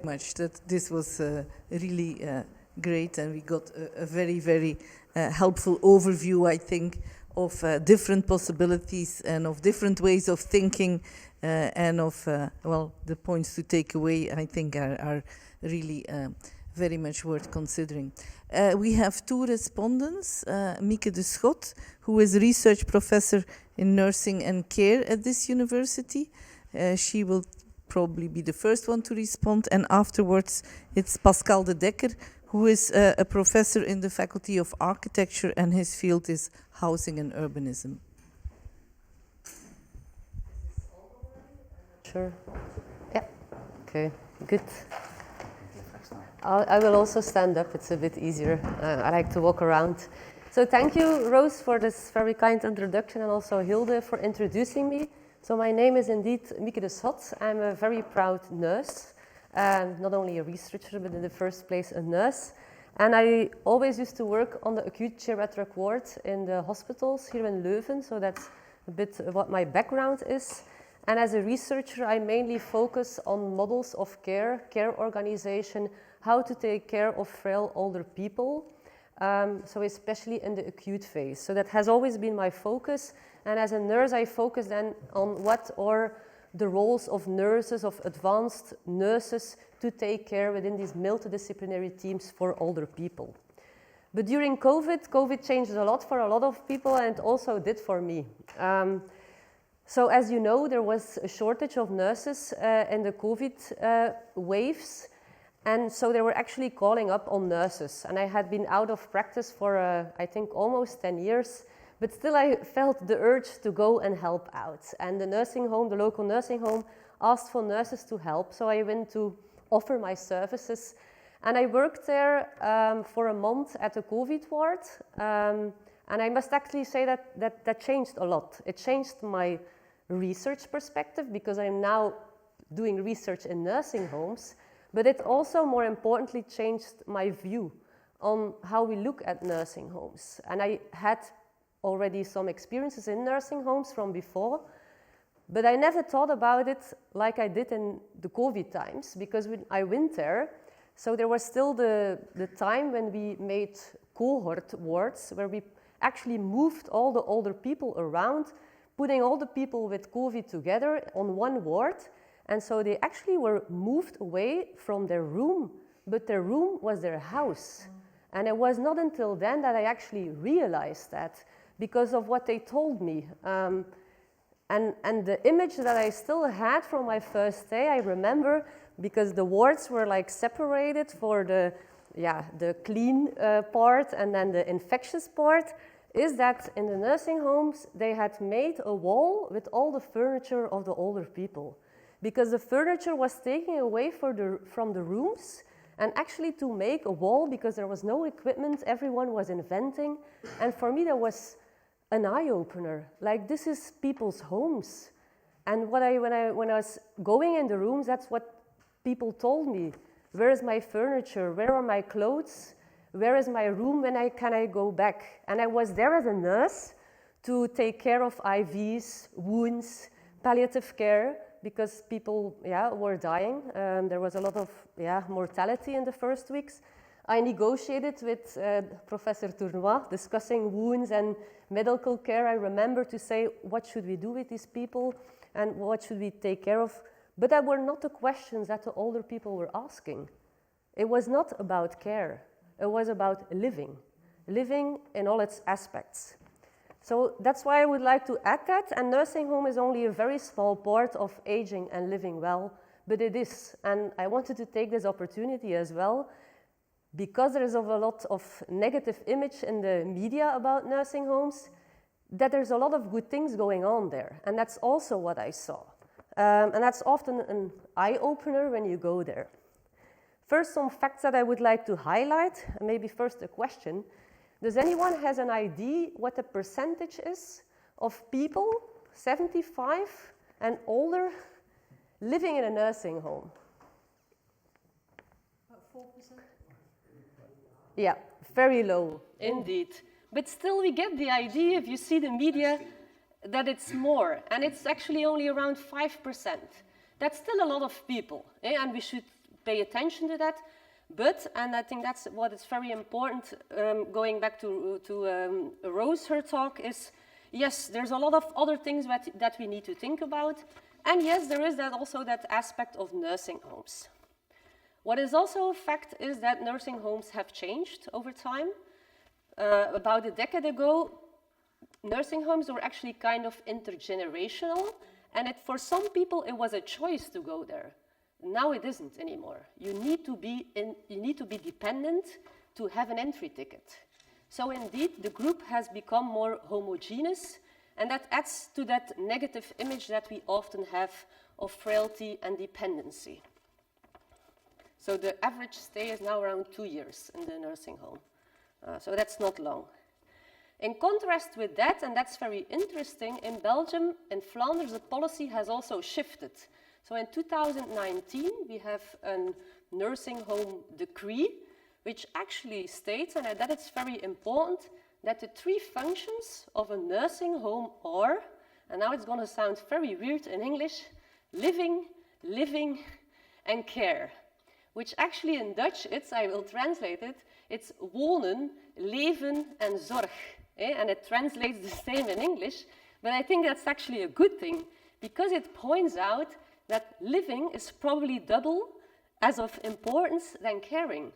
Much that this was really great, and we got a very, very helpful overview, I think, of different possibilities and of different ways of thinking, and of, well, the points to take away, I think, are really very much worth considering. We have two respondents, Mieke Deschodt, who is a research professor in nursing and care at this university. She will probably be the first one to respond, and afterwards it's Pascal De Decker, who is a professor in the Faculty of Architecture, and his field is housing and urbanism. Sure. Yeah. Okay. Good. I will also stand up. It's a bit easier. I like to walk around. So thank you, Rose, for this very kind introduction, and also Hilde for introducing me. So my name is indeed Mieke Deschodt. I'm a very proud nurse, not only a researcher, but in the first place a nurse. And I always used to work on the acute geriatric ward in the hospitals here in Leuven. So that's a bit what my background is. And as a researcher, I mainly focus on models of care, care organization, how to take care of frail older people. So especially in the acute phase. So that has always been my focus. And as a nurse, I focus then on what are the roles of nurses, of advanced nurses, to take care within these multidisciplinary teams for older people. But during COVID changed a lot for a lot of people, and it also did for me. So as you know, there was a shortage of nurses in the COVID waves. And so they were actually calling up on nurses. And I had been out of practice for, I think, almost 10 years. But still, I felt the urge to go and help out. And the nursing home, the local nursing home, asked for nurses to help. So I went to offer my services. And I worked there for a month at the COVID ward. And I must actually say that changed a lot. It changed my research perspective, because I'm now doing research in nursing homes. But it also, more importantly, changed my view on how we look at nursing homes. And I had already some experiences in nursing homes from before, but I never thought about it like I did in the COVID times, because when I went there, so there was still the time when we made cohort wards, where we actually moved all the older people around, putting all the people with COVID together on one ward. And so they actually were moved away from their room, but their room was their house. And it was not until then that I actually realized that, because of what they told me. And the image that I still had from my first day, I remember, because the wards were like separated for the clean part and then the infectious part, is that in the nursing homes, they had made a wall with all the furniture of the older people. Because the furniture was taken away from the rooms, and actually to make a wall, because there was no equipment, everyone was inventing. And for me, that was an eye-opener. Like, this is people's homes. And when I was going in the rooms, that's what people told me. Where is my furniture? Where are my clothes? Where is my room? When can I go back? And I was there as a nurse to take care of IVs, wounds, palliative care, because people were dying. There was a lot of mortality in the first weeks. I negotiated with Professor Tournois, discussing wounds and medical care. I remember to say, what should we do with these people and what should we take care of? But that were not the questions that the older people were asking. It was not about care. It was about living in all its aspects. So that's why I would like to add that, and nursing home is only a very small part of aging and living well, but it is. And I wanted to take this opportunity as well, because there is a lot of negative image in the media about nursing homes, that there's a lot of good things going on there. And that's also what I saw. And that's often an eye-opener when you go there. First, some facts that I would like to highlight, and maybe first a question. Does anyone has an idea what the percentage is of people 75 and older living in a nursing home? About 4%? Yeah, very low, indeed. But still we get the idea, if you see the media, that it's more. And it's actually only around 5%. That's still a lot of people, and we should pay attention to that. But, and I think that's what is very important, going back to Rose, her talk, is, yes, there's a lot of other things that we need to think about. And yes, there is also that aspect of nursing homes. What is also a fact is that nursing homes have changed over time. About a decade ago, nursing homes were actually kind of intergenerational, and for some people it was a choice to go there. Now it isn't anymore. You need to be dependent to have an entry ticket. So indeed, the group has become more homogeneous, and that adds to that negative image that we often have of frailty and dependency. So the average stay is now around 2 years in the nursing home. So that's not long. In contrast with that, and that's very interesting, in Belgium and Flanders, the policy has also shifted. So in 2019, we have a nursing home decree, which actually states, and that it's very important, that the 3 functions of a nursing home are, and now it's going to sound very weird in English, living, and care. Which actually in Dutch, I will translate it, it's wonen, leven en zorg. And it translates the same in English, but I think that's actually a good thing, because it points out that living is probably double as of importance than caring.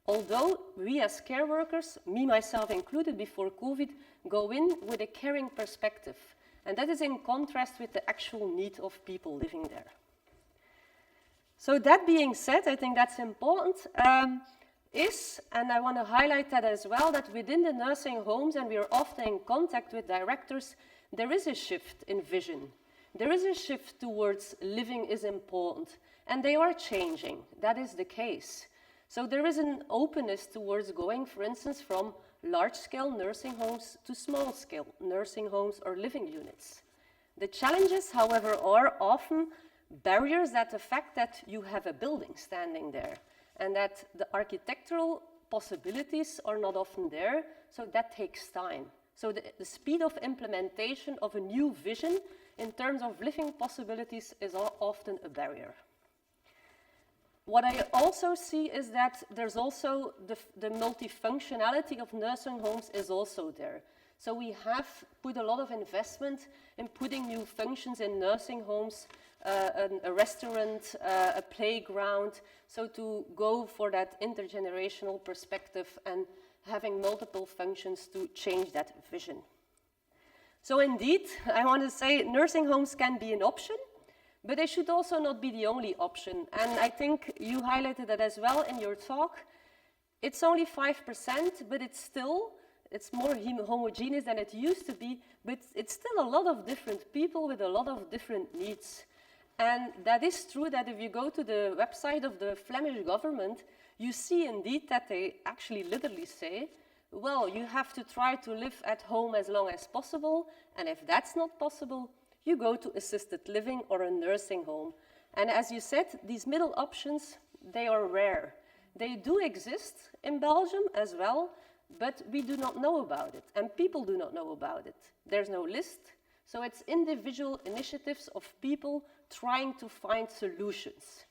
Although we as care workers, me myself included before COVID, go in with a caring perspective. And that is in contrast with the actual need of people living there. So that being said, I think that's important, and I want to highlight that as well, that within the nursing homes, and we are often in contact with directors, there is a shift in vision. There is a shift towards living is important, and they are changing. That is the case. So there is an openness towards going, for instance, from large-scale nursing homes to small-scale nursing homes or living units. The challenges, however, are often barriers that affect that you have a building standing there, and that the architectural possibilities are not often there, so that takes time. So the speed of implementation of a new vision in terms of living possibilities is often a barrier. What I also see is that there's also the multifunctionality of nursing homes is also there. So we have put a lot of investment in putting new functions in nursing homes, a restaurant, a playground, so to go for that intergenerational perspective and having multiple functions to change that vision. So indeed, I want to say nursing homes can be an option, but they should also not be the only option. And I think you highlighted that as well in your talk. It's only 5%, but it's more homogeneous than it used to be, but it's still a lot of different people with a lot of different needs. And that is true that if you go to the website of the Flemish government, you see indeed that they actually literally say, well, you have to try to live at home as long as possible, and if that's not possible, you go to assisted living or a nursing home. And as you said, these middle options, they are rare. They do exist in Belgium as well, but we do not know about it, and people do not know about it. There's no list, so it's individual initiatives of people trying to find solutions.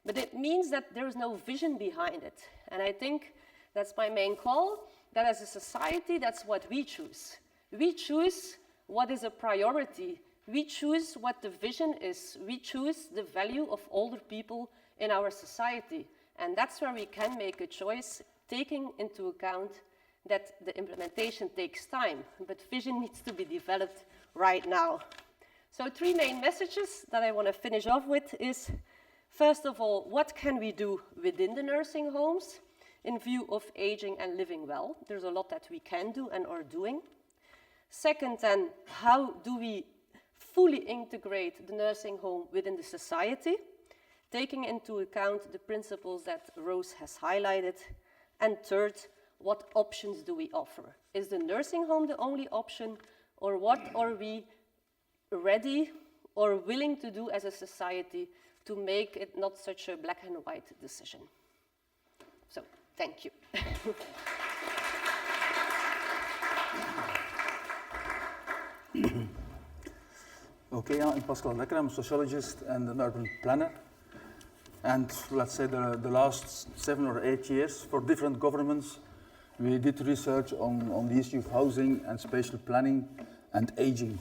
But it means that there's no vision behind it, and I think that's my main call, that as a society, that's what we choose. We choose what is a priority. We choose what the vision is. We choose the value of older people in our society, and that's where we can make a choice, taking into account that the implementation takes time, but vision needs to be developed right now. So 3 main messages that I want to finish off with is, first of all, what can we do within the nursing homes in view of aging and living well? There's a lot that we can do and are doing. Second, then, how do we fully integrate the nursing home within the society, taking into account the principles that Rose has highlighted? And third, what options do we offer? Is the nursing home the only option, or what are we ready or willing to do as a society to make it not such a black and white decision? So, thank you. Okay, I'm Pascal De Decker. I'm a sociologist and an urban planner. And let's say the last 7 or 8 years, for different governments, we did research on the issue of housing and spatial planning and aging.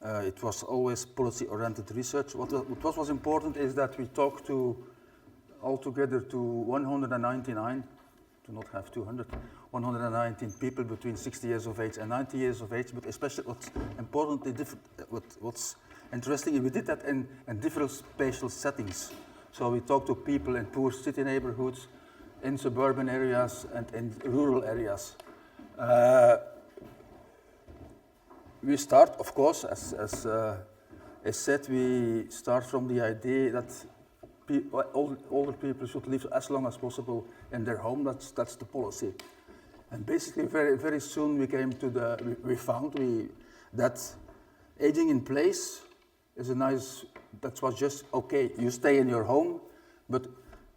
It was always policy-oriented research. What was important is that we talked to altogether to 199, to not have 200, 119 people between 60 years of age and 90 years of age, but especially what's important, what's interesting, we did that in different spatial settings. So we talked to people in poor city neighborhoods, in suburban areas, and in rural areas. We start, of course, as as said, we start from the idea that older people should live as long as possible in their home. That's the policy. And basically, very soon we came to we found that aging in place is that was just, okay, you stay in your home, but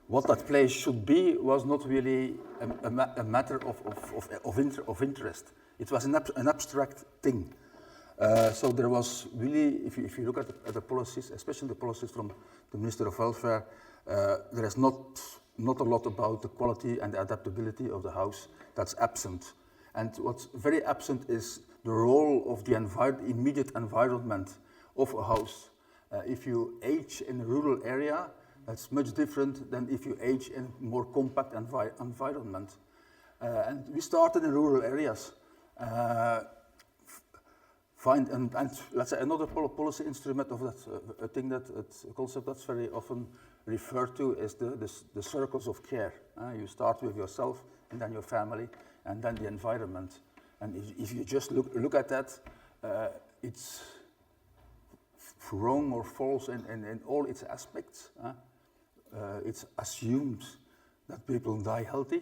what that place should be was not really a matter of interest. It was an abstract thing. So there was really, if you look at the policies, especially the policies from the Minister of Welfare, there is not a lot about the quality and the adaptability of the house. That's absent. And what's very absent is the role of the immediate environment of a house. If you age in a rural area, that's much different than if you age in a more compact environment. And we started in rural areas. And let's say another policy instrument of that, a thing a concept that's very often referred to is the circles of care. You start with yourself, and then your family, and then the environment. And if you just look at that, it's wrong or false in all its aspects. It's assumed that people die healthy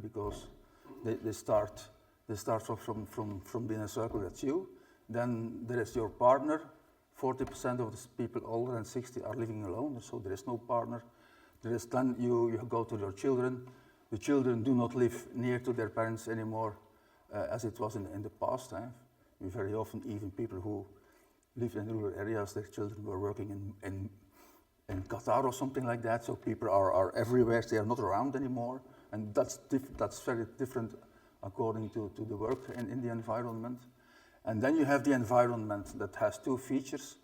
because they start from being a circle. That's you. Then there is your partner. 40% of the people older than 60 are living alone, so there is no partner. Then you go to your children. The children do not live near to their parents anymore, as it was in the past. Very often, even people who live in rural areas, their children were working in Qatar or something like that. So people are everywhere. They are not around anymore, and that's very different according to the work in the environment. And then you have the environment that has two features.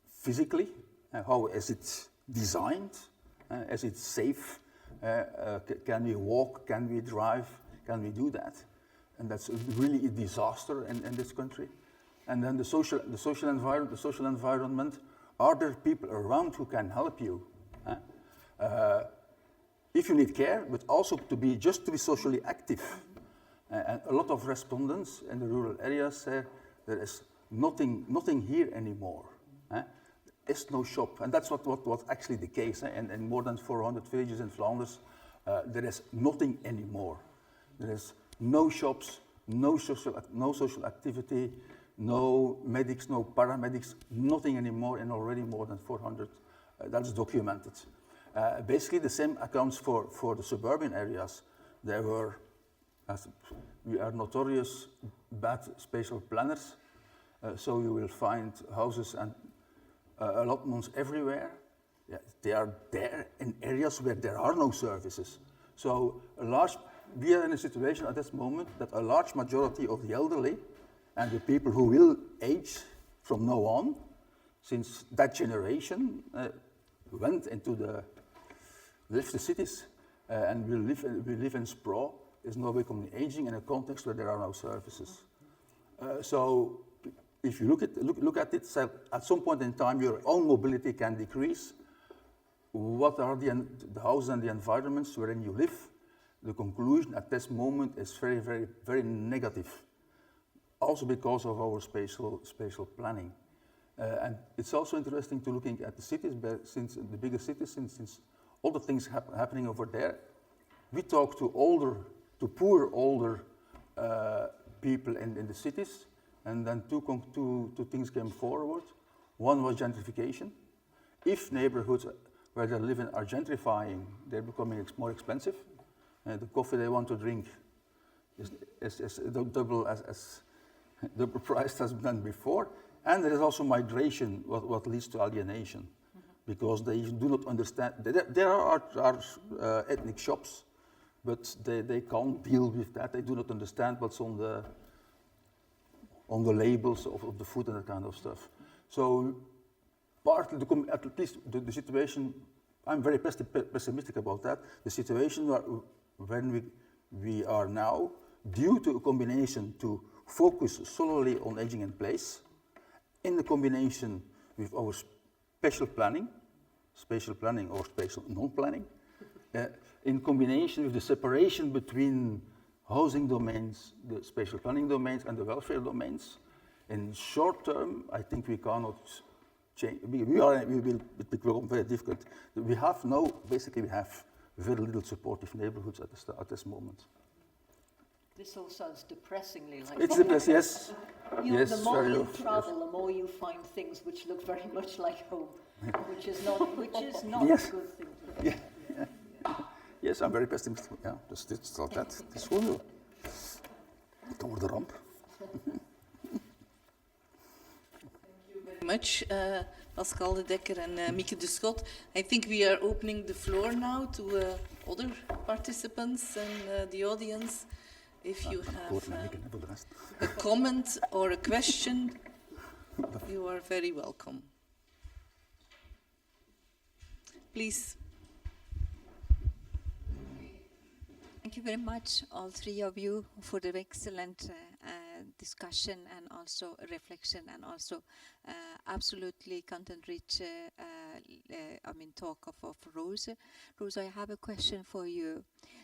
Physically, how is it designed? Is it safe? Can we walk? Can we drive? Can we do that? And that's really a disaster in this country. And then the social environment, are there people around who can help you? If you need care, but also to be socially active. And a lot of respondents in the rural areas say there is nothing here anymore. There's no shop, and that's what actually the case. In more than 400 villages in Flanders, there is nothing anymore. There is no shops, no social activity, no medics, no paramedics, nothing anymore in already more than 400. That's documented. Basically, the same accounts for the suburban areas. There were, we are notorious bad spatial planners, so you will find houses and allotments everywhere. Yeah, they are there in areas where there are no services. So we are in a situation at this moment that a large majority of the elderly and the people who will age from now on, since that generation went into left the cities and we live in sprawl, is now becoming aging in a context where there are no services. So if you look at it, so at some point in time your own mobility can decrease. What are the houses and the environments wherein you live? The conclusion at this moment is very, very, very negative. Also because of our spatial planning. And it's also interesting to looking at the cities, since the bigger cities, since all the things happening over there. We talk to poor older people in the cities, and then two things came forward. One was gentrification. If neighborhoods where they're living are gentrifying, they're becoming more expensive. The coffee they want to drink is double double priced as than before. And there is also migration, what leads to alienation, because they do not understand. There are ethnic shops, but they can't deal with that. They do not understand what's on the labels of the food and that kind of stuff. So partly, at least the situation, I'm very pessimistic about that. The situation when we are now, due to a combination to focus solely on aging in place, in the combination with our spatial planning or spatial non-planning, in combination with the separation between housing domains, the spatial planning domains, and the welfare domains, In short term, I think we cannot change. It will become very difficult. We have now, basically, we have very little supportive neighborhoods at this moment. This all sounds depressingly like. It's depressing, yes. You know, Yes, the more very you often, travel, yes. the more you find things which look very much like home, which is not Yes. a good thing to do. Yeah. Yes, I'm very pessimistic. Ja, dus dit is altijd. Het is gewoon zo. Door de ramp. Very much, Pascal De Decker and Mieke Deschodt. I think we are opening the floor now to other participants and the audience. If you have a comment or a question, you are very welcome. Please. Thank you very much, all three of you, for the excellent discussion and also reflection and also absolutely content-rich talk of Rose. Rose, I have a question for you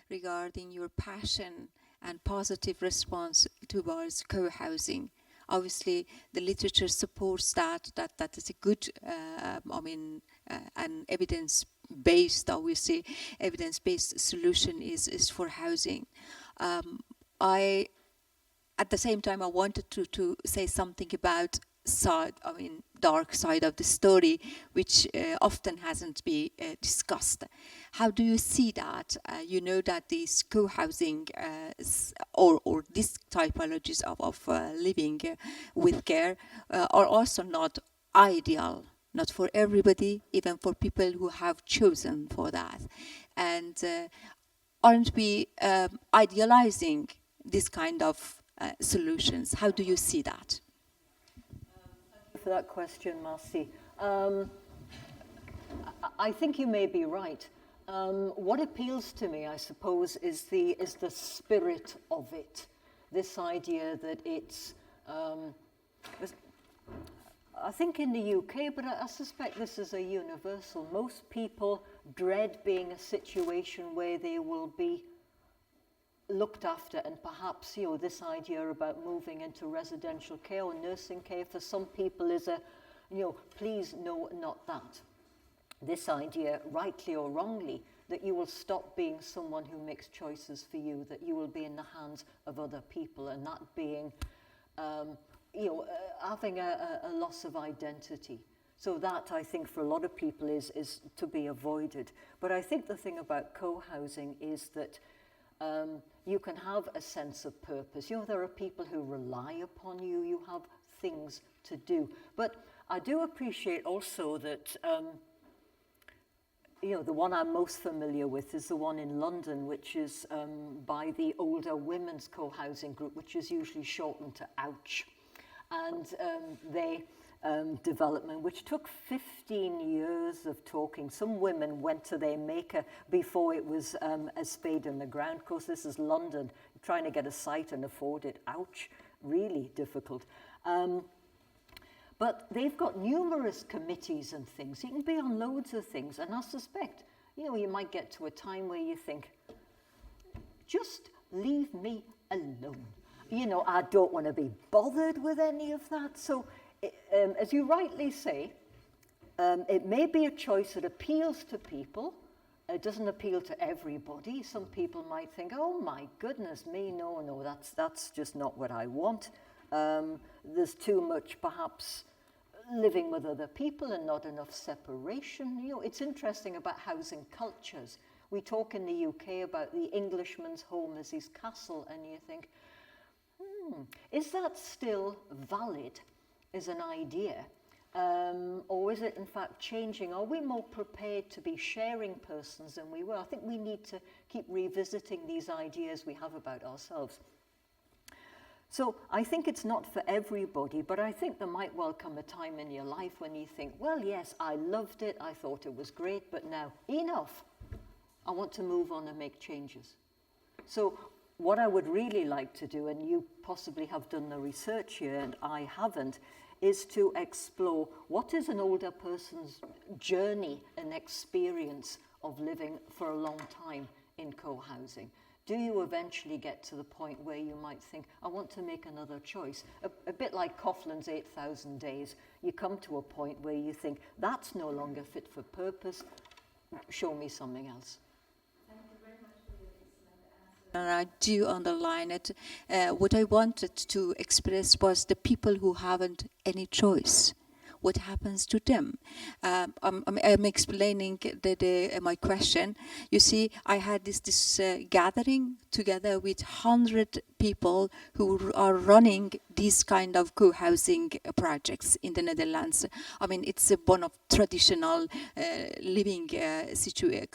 regarding your passion and positive response towards co-housing. Obviously, the literature supports that is a good, and evidence-based, obviously, evidence-based solution is for housing. At the same time, I wanted to say something about dark side of the story, which often hasn't been discussed. How do you see that? You know that these co-housing or these typologies of living with care are also not ideal, not for everybody, even for people who have chosen for that. And aren't we idealizing this kind of solutions? How do you see that? For that question, Marcy. I think you may be right. What appeals to me, I suppose, is the spirit of it. This idea that it's, I think in the UK, but I suspect this is a universal. Most people dread being a situation where they will be looked after, and perhaps, you know, this idea about moving into residential care or nursing care for some people is a, you know, please no, not that. This idea, rightly or wrongly, that you will stop being someone who makes choices for you, that you will be in the hands of other people, and that being, having a loss of identity. So that, I think, for a lot of people is to be avoided. But I think the thing about co-housing is that you can have a sense of purpose. You know, there are people who rely upon you. You have things to do. But I do appreciate also that, the one I'm most familiar with is the one in London, which is by the Older Women's Co-housing Group, which is usually shortened to OUCH. And they development, which took 15 years of talking. Some women went to their maker before it was a spade in the ground. Of course, this is London, trying to get a site and afford it. Ouch, really difficult. But they've got numerous committees and things. You can be on loads of things, and I suspect, you might get to a time where you think, just leave me alone. I don't want to be bothered with any of that. So as you rightly say, it may be a choice that appeals to people. It doesn't appeal to everybody. Some people might think, oh my goodness me, no, that's just not what I want. There's too much, perhaps, living with other people and not enough separation. It's interesting about housing cultures. We talk in the UK about the Englishman's home as his castle, and you think, is that still valid as an idea? Or is it in fact changing? Are we more prepared to be sharing persons than we were? I think we need to keep revisiting these ideas we have about ourselves. So I think it's not for everybody, but I think there might well come a time in your life when you think, well, yes, I loved it, I thought it was great, but now enough. I want to move on and make changes. So what I would really like to do, and you possibly have done the research here and I haven't, is to explore what is an older person's journey and experience of living for a long time in co-housing. do you eventually get to the point where you might think, I want to make another choice? A bit like Coughlin's 8,000 days. You come to a point where you think, that's no longer fit for purpose, show me something else. And I do underline it. What I wanted to express was the people who haven't any choice. What happens to them? I'm explaining my question. You see, I had this gathering together with 100 people who are running these kind of co-housing projects in the Netherlands. I mean, it's one of traditional living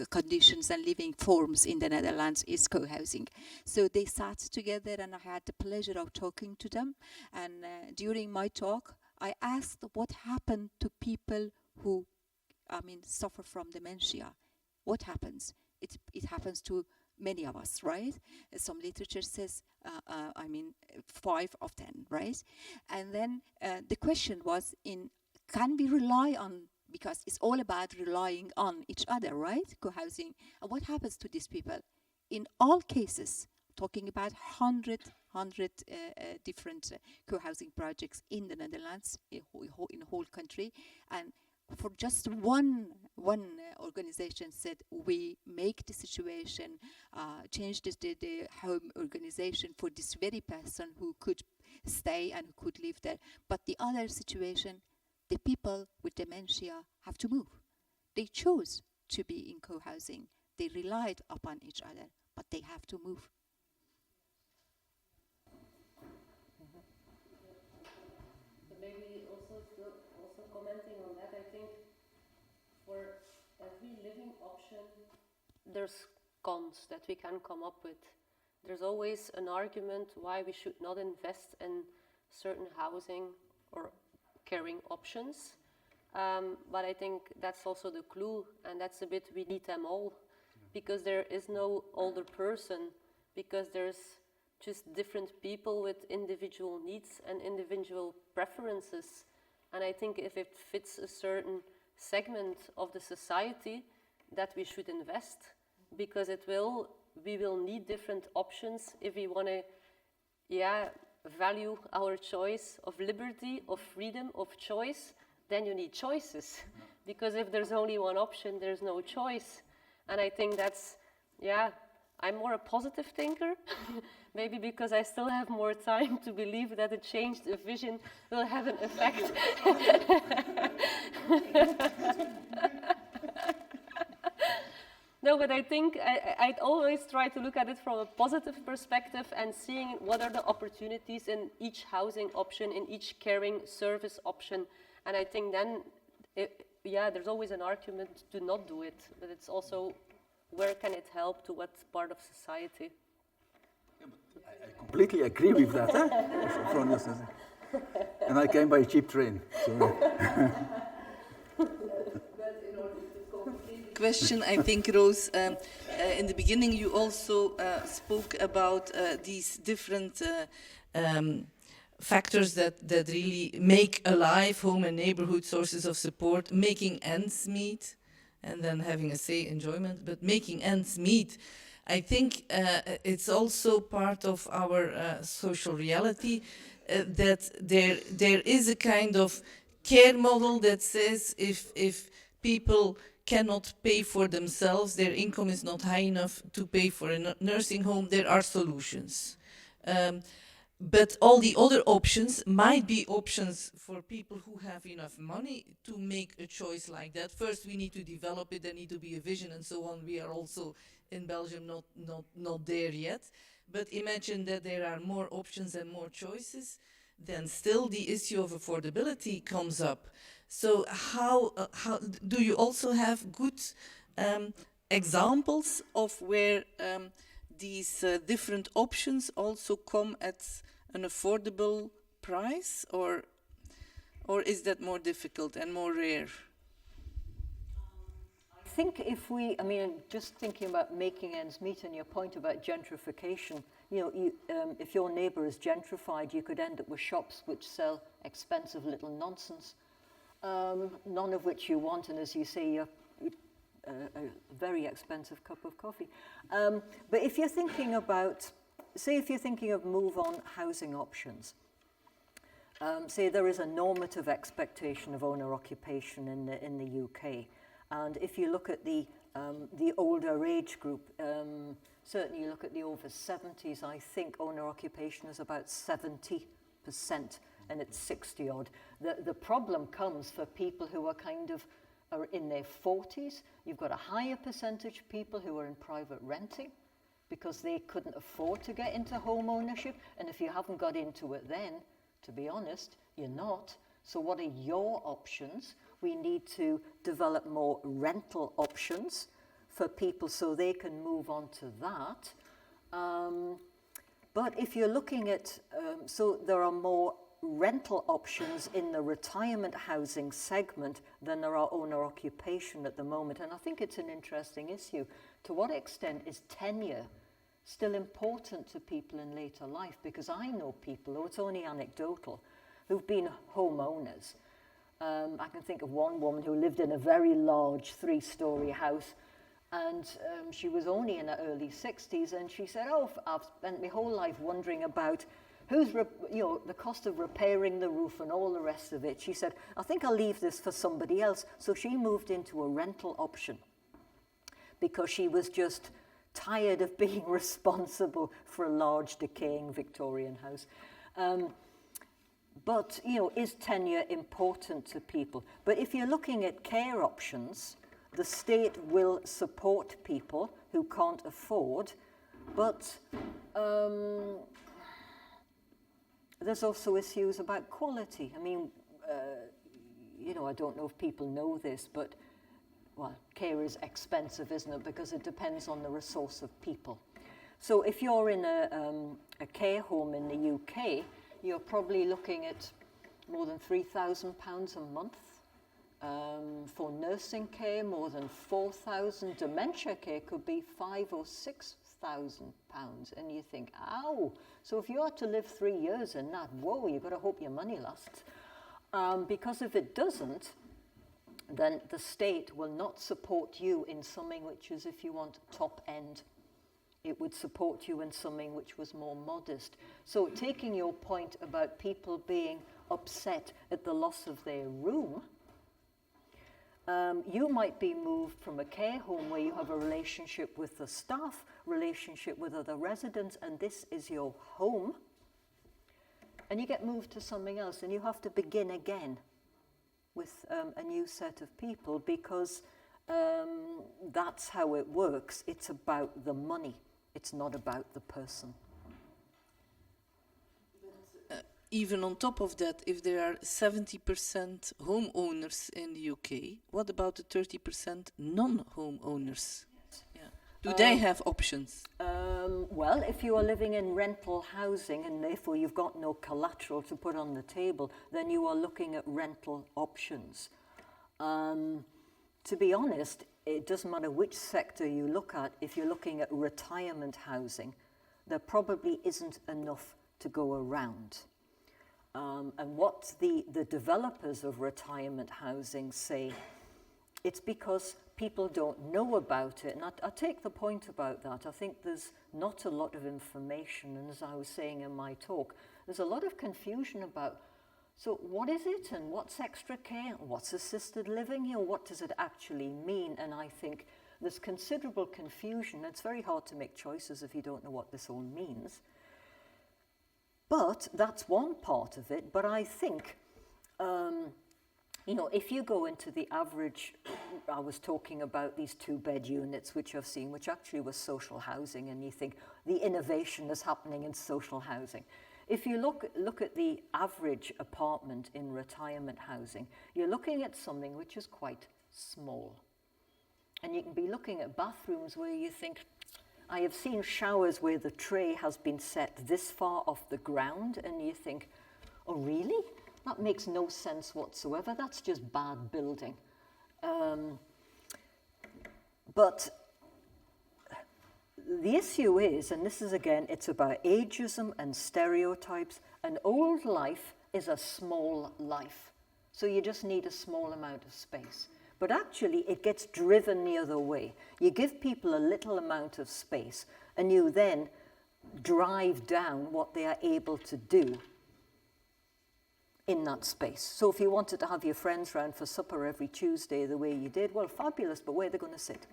conditions and living forms in the Netherlands is co-housing. So they sat together and I had the pleasure of talking to them. And during my talk, I asked what happened to people who, suffer from dementia. What happens? It happens to many of us, right? Some literature says, 5 of 10, right? And then the question was, can we rely on, because it's all about relying on each other, right? Co-housing. And what happens to these people? In all cases, talking about 100 different co-housing projects in the Netherlands, in the whole country, and for just one organization said, we make the situation, change the home organization for this very person who could stay and who could live there. But the other situation, the people with dementia have to move. They chose to be in co-housing. They relied upon each other, but they have to move. Maybe also commenting on that, I think for every living option, there's cons that we can come up with. There's always an argument why we should not invest in certain housing or caring options. But I think that's also the clue, and that's a bit, we need them all, because there is no older person, because there's just different people with individual needs and individual preferences. And I think if it fits a certain segment of the society, that we should invest, because we will need different options if we want to, value our choice of liberty, of freedom, of choice. Then you need choices, because if there's only one option, there's no choice. And I think that's, I'm more a positive thinker, maybe because I still have more time to believe that a changed vision will have an effect. No, but I think I'd always try to look at it from a positive perspective and seeing what are the opportunities in each housing option, in each caring service option. And I think then, there's always an argument to not do it, but it's also, where can it help to what part of society? I completely agree with that. And I came by a cheap train. So. Question, I think, Rose, in the beginning you also spoke about these different factors that really make alive home and neighborhood sources of support, making ends meet, and then having a say enjoyment, but making ends meet. I think it's also part of our social reality that there is a kind of care model that says if people cannot pay for themselves, their income is not high enough to pay for a nursing home, there are solutions. But all the other options might be options for people who have enough money to make a choice like that. First, we need to develop it, there need to be a vision and so on. We are also in Belgium not there yet. But imagine that there are more options and more choices, then still the issue of affordability comes up. So how do you also have good examples of where these different options also come at an affordable price, or is that more difficult and more rare? I think just thinking about making ends meet and your point about gentrification, if your neighbour is gentrified, you could end up with shops which sell expensive little nonsense, none of which you want, and as you say, a very expensive cup of coffee. But if you're thinking about, say if you're thinking of move-on housing options, say there is a normative expectation of owner occupation in the UK, and if you look at the older age group, certainly you look at the over 70s, I think owner occupation is about 70%, and it's 60 odd. The problem comes for people who are are in their 40s. You've got a higher percentage of people who are in private renting because they couldn't afford to get into home ownership, and if you haven't got into it then, to be honest, you're not. So what are your options? We need to develop more rental options for people so they can move on to that. But if you're looking at, so there are more rental options in the retirement housing segment than there are owner occupation at the moment. And I think it's an interesting issue. To what extent is tenure still important to people in later life? Because I know people, though it's only anecdotal, who've been homeowners. I can think of one woman who lived in a very large 3-story house, and she was only in her early 60s, and she said, oh, I've spent my whole life wondering about the cost of repairing the roof and all the rest of it. She said, I think I'll leave this for somebody else. So she moved into a rental option because she was just tired of being responsible for a large decaying Victorian house. But, is tenure important to people? But if you're looking at care options, the state will support people who can't afford, but there's also issues about quality. I mean, I don't know if people know this, but, well, care is expensive, isn't it? Because it depends on the resource of people. So if you're in a care home in the UK, you're probably looking at more than £3,000 a month. For nursing care, more than 4,000. Dementia care could be £5,000 or £6,000. And you think, ow. So if you had to live 3 years in that, whoa, you've got to hope your money lasts. Because if it doesn't, then the state will not support you in something which is, if you want, top end. It would support you in something which was more modest. So taking your point about people being upset at the loss of their room, you might be moved from a care home where you have a relationship with the staff, relationship with other residents, and this is your home, and you get moved to something else, and you have to begin again with a new set of people, because that's how it works. It's about the money. It's not about the person. Even on top of that, if there are 70% homeowners in the UK, what about the 30% non-homeowners? Yeah. Do they have options? Well, if you are living in rental housing and therefore you've got no collateral to put on the table, then you are looking at rental options. To be honest, it doesn't matter which sector you look at. If you're looking at retirement housing, there probably isn't enough to go around. And what the developers of retirement housing say, it's because people don't know about it. And I take the point about that. I think there's not a lot of information. And as I was saying in my talk, there's a lot of confusion about, so what is it, and what's extra care, what's assisted living, what does it actually mean? And I think there's considerable confusion. It's very hard to make choices if you don't know what this all means. But that's one part of it. But I think, if you go into the average, I was talking about these 2-bed units, which I've seen, which actually was social housing, and you think the innovation is happening in social housing. If you look at the average apartment in retirement housing, you're looking at something which is quite small. And you can be looking at bathrooms where you think, I have seen showers where the tray has been set this far off the ground, and you think, oh, really? That makes no sense whatsoever. That's just bad building. But the issue is, and this is again, it's about ageism and stereotypes. An old life is a small life. So you just need a small amount of space. But actually, it gets driven the other way. You give people a little amount of space, and you then drive down what they are able to do in that space. So if you wanted to have your friends round for supper every Tuesday the way you did, well, fabulous, but where are they going to sit?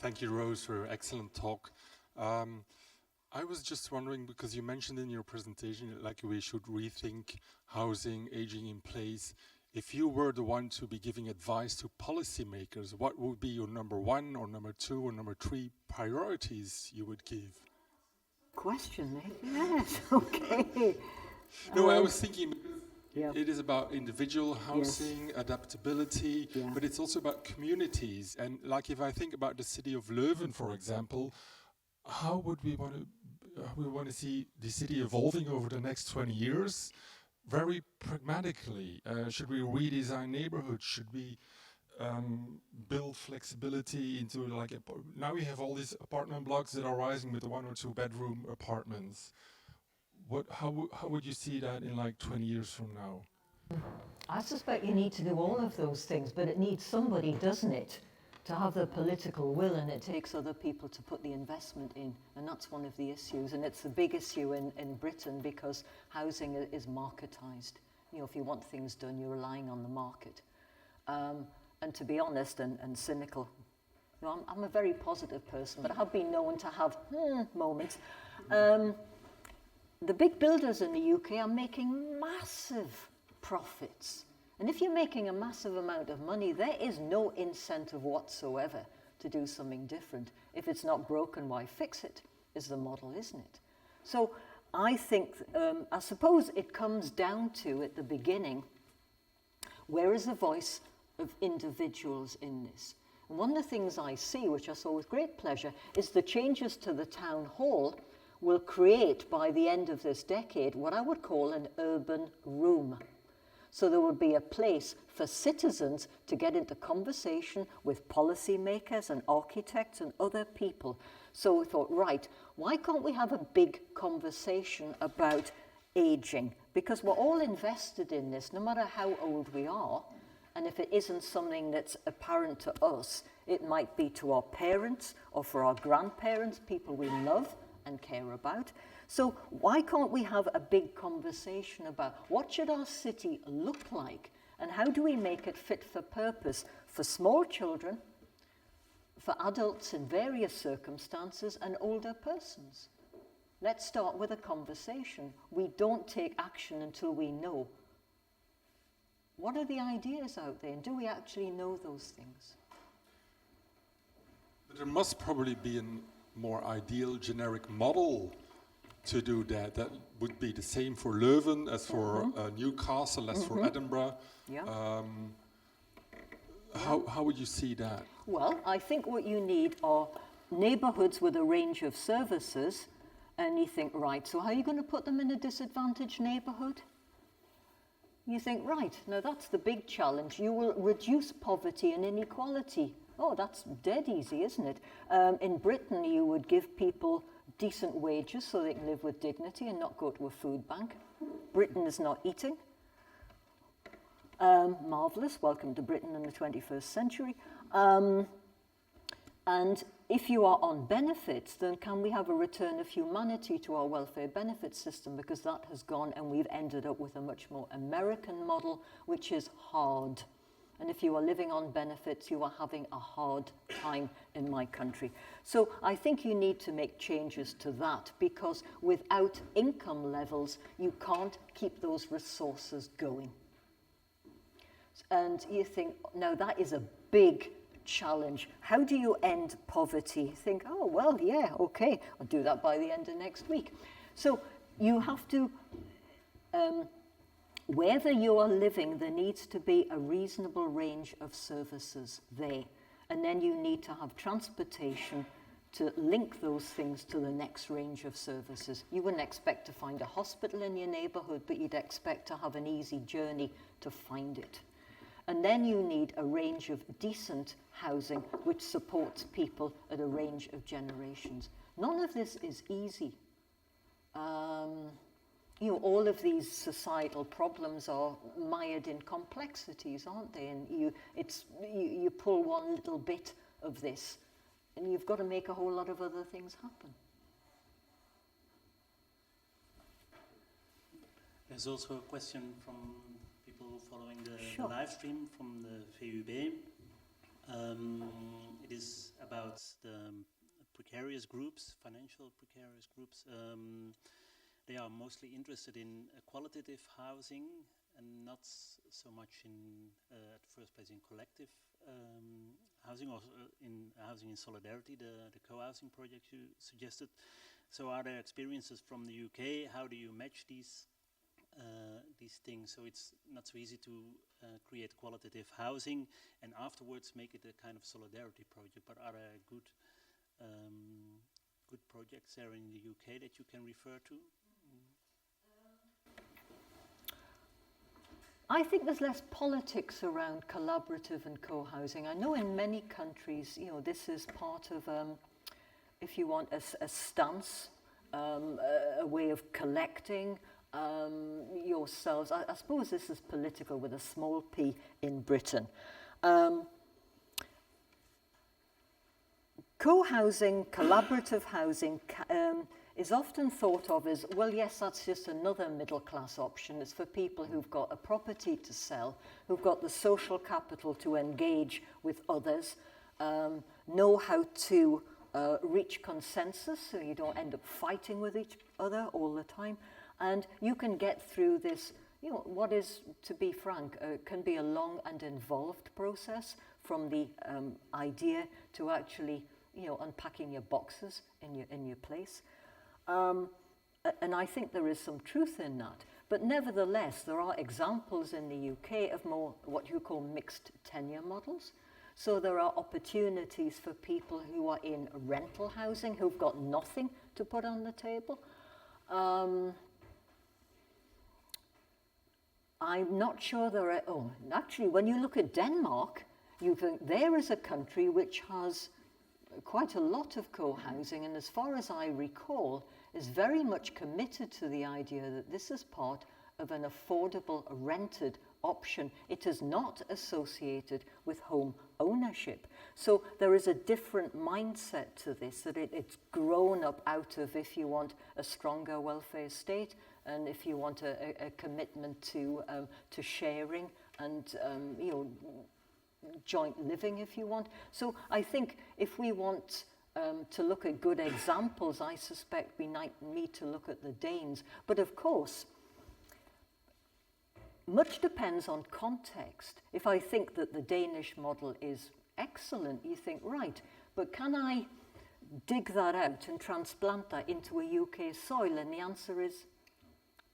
Thank you, Rose, for your excellent talk. I was just wondering, because you mentioned in your presentation, like we should rethink housing, aging in place. If you were the one to be giving advice to policymakers, what would be your number 1 or number 2 or number 3 priorities you would give? Question, maybe? Yes, okay. No, I was thinking, Yeah. it is about individual housing, adaptability, Yeah. but it's also about communities. And like if I think about the city of Leuven, for example, how would we want to see the city evolving over the next 20 years? Very pragmatically, should we redesign neighborhoods? Should we build flexibility into now we have all these apartment blocks that are rising with the 1 or 2 bedroom apartments. How would you see that in like 20 years from now? I suspect you need to do all of those things, but it needs somebody, doesn't it, to have the political will, and it takes other people to put the investment in, and that's one of the issues, and it's the big issue in Britain because housing is marketised. You know, if you want things done, you're relying on the market. And to be honest and cynical, you know, I'm a very positive person, but I have been known to have moments. The big builders in the UK are making massive profits. And if you're making a massive amount of money, there is no incentive whatsoever to do something different. If it's not broken, why fix it, is the model, isn't it? So I think, I suppose it comes down to, at the beginning, where is the voice of individuals in this? And one of the things I see, which I saw with great pleasure, is the changes to the town hall will create, by the end of this decade, what I would call an urban room. So there would be a place for citizens to get into conversation with policymakers and architects and other people. So we thought, right, why can't we have a big conversation about aging? Because we're all invested in this, no matter how old we are. And if it isn't something that's apparent to us, it might be to our parents or for our grandparents, people we love and care about. So why can't we have a big conversation about what should our city look like and how do we make it fit for purpose for small children, for adults in various circumstances and older persons? Let's start with a conversation. We don't take action until we know what are the ideas out there and do we actually know those things? But there must probably be a more ideal generic model to do that. That would be the same for Leuven as for Newcastle, as for Edinburgh. Yeah. How would you see that? Well, I think what you need are neighbourhoods with a range of services, and you think, right, so how are you going to put them in a disadvantaged neighbourhood? You think, right, now that's the big challenge. You will reduce poverty and inequality. Oh, that's dead easy, isn't it? In Britain, you would give people decent wages so they can live with dignity and not go to a food bank. Britain is not eating. Marvellous, welcome to Britain in the 21st century. And if you are on benefits, then can we have a return of humanity to our welfare benefit system? Because that has gone and we've ended up with a much more American model, which is hard. And if you are living on benefits, you are having a hard time in my country. So I think you need to make changes to that, because without income levels, you can't keep those resources going. And you think, now that is a big challenge. How do you end poverty? Think, oh, well, yeah, okay, I'll do that by the end of next week. So you have to, wherever you are living, there needs to be a reasonable range of services there. And then you need to have transportation to link those things to the next range of services. You wouldn't expect to find a hospital in your neighbourhood, but you'd expect to have an easy journey to find it. And then you need a range of decent housing which supports people at a range of generations. None of this is easy. You know, all of these societal problems are mired in complexities, aren't they? And you pull one little bit of this, and you've got to make a whole lot of other things happen. There's also a question from people following the Sure. live stream from the VUB. It is about the precarious groups, financial precarious groups. They are mostly interested in qualitative housing and not so much in, at first place, in collective housing or in housing in solidarity, the co-housing project you suggested. So are there experiences from the UK? How do you match these things? So it's not so easy to create qualitative housing and afterwards make it a kind of solidarity project. But are there good projects there in the UK that you can refer to? I think there's less politics around collaborative and co-housing. I know in many countries, you know, this is part of, if you want, a stance, a way of collecting yourselves. I suppose this is political with a small p in Britain. Co-housing, collaborative housing is often thought of as, well, yes, that's just another middle-class option. It's for people who've got a property to sell, who've got the social capital to engage with others, know how to reach consensus so you don't end up fighting with each other all the time. And you can get through this, you know, what is, to be frank, can be a long and involved process from the idea to actually, you know, unpacking your boxes in your place. And I think there is some truth in that. But nevertheless, there are examples in the UK of more what you call mixed tenure models. So there are opportunities for people who are in rental housing, who've got nothing to put on the table. I'm not sure there are, actually, when you look at Denmark, you think there is a country which has quite a lot of co-housing, and as far as I recall, is very much committed to the idea that this is part of an affordable rented option. It is not associated with home ownership. So there is a different mindset to this, that it's grown up out of, if you want, a stronger welfare state, and if you want a commitment to sharing and you know, joint living, if you want. So I think if we want to look at good examples, I suspect we need to look at the Danes. But of course, much depends on context. If I think that the Danish model is excellent, you think, right, but can I dig that out and transplant that into a UK soil? And the answer is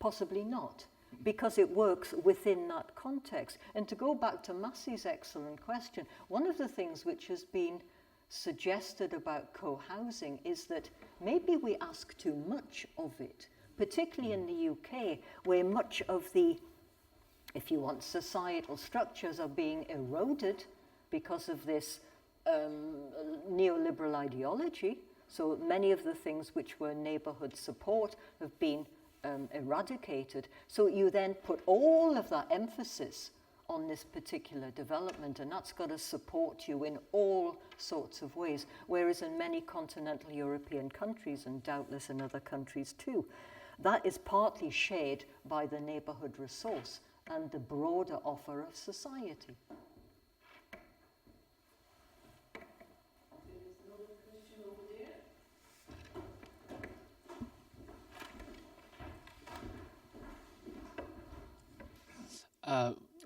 possibly not, because it works within that context. And to go back to Massey's excellent question, one of the things which has been suggested about co-housing is that maybe we ask too much of it, particularly in the UK, where much of the, if you want, societal structures are being eroded because of this neoliberal ideology. So many of the things which were neighbourhood support have been eradicated. So you then put all of that emphasis on this particular development, and that's got to support you in all sorts of ways. Whereas in many continental European countries, and doubtless in other countries too, that is partly shared by the neighbourhood resource and the broader offer of society.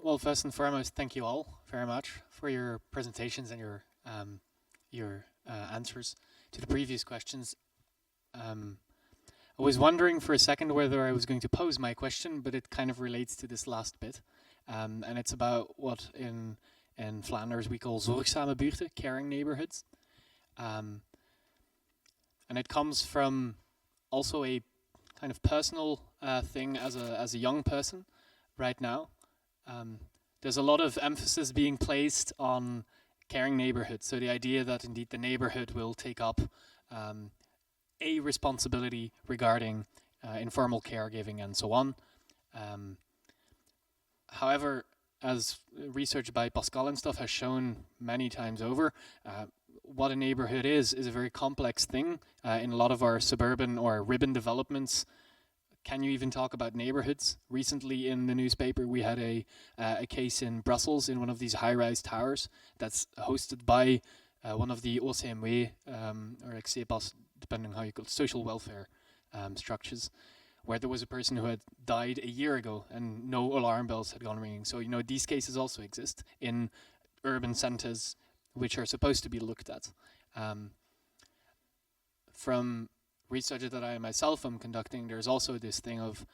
Well, first and foremost, thank you all very much for your presentations and your answers to the previous questions. I was wondering for a second whether I was going to pose my question, but it kind of relates to this last bit. And it's about what in Flanders we call zorgzame buurten, caring neighborhoods. And it comes from also a kind of personal thing as a young person right now. there's a lot of emphasis being placed on caring neighborhoods. So the idea that indeed the neighborhood will take up a responsibility regarding informal caregiving and so on. However, as research by Pascal and stuff has shown many times over, what a neighborhood is a very complex thing. In a lot of our suburban or urban developments, can you even talk about neighborhoods? Recently in the newspaper we had a case in Brussels in one of these high-rise towers that's hosted by one of the OCMW, or CEPAS, depending on how you call it, social welfare structures, where there was a person who had died a year ago and no alarm bells had gone ringing. So, you know, these cases also exist in urban centers which are supposed to be looked at. From research that I myself am conducting, there's also this thing of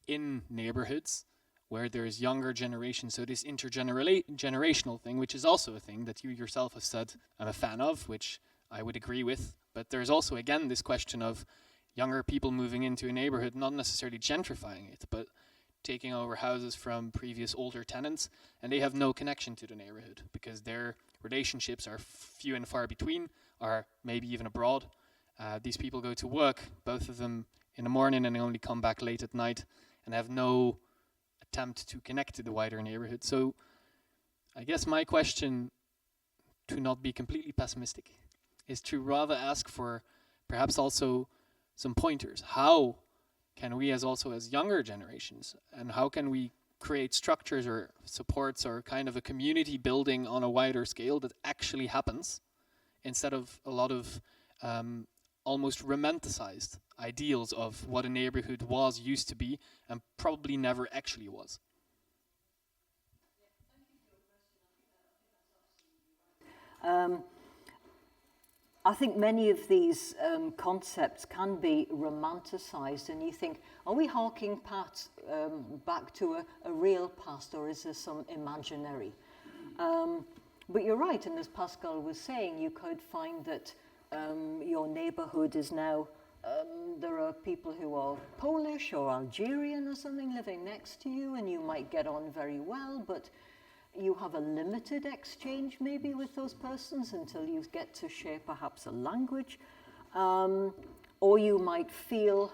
in neighborhoods where there's younger generations, so this intergenerational thing, which is also a thing that you yourself have said I'm a fan of, which I would agree with, but there's also again this question of younger people moving into a neighborhood, not necessarily gentrifying it, but taking over houses from previous older tenants, and they have no connection to the neighborhood because their relationships are few and far between, or maybe even abroad. These people go to work, both of them in the morning, and they only come back late at night and have no attempt to connect to the wider neighborhood. So I guess my question, to not be completely pessimistic, is to rather ask for perhaps also some pointers. How can we as younger generations, and how can we create structures or supports or kind of a community building on a wider scale that actually happens instead of a lot of almost romanticized ideals of what a neighborhood used to be and probably never actually was? I think many of these concepts can be romanticized, and you think, are we harking back to a real past, or is there some imaginary? But you're right, and as Pascal was saying, you could find that your neighborhood is now, there are people who are Polish or Algerian or something living next to you, and you might get on very well, but you have a limited exchange maybe with those persons until you get to share perhaps a language, or you might feel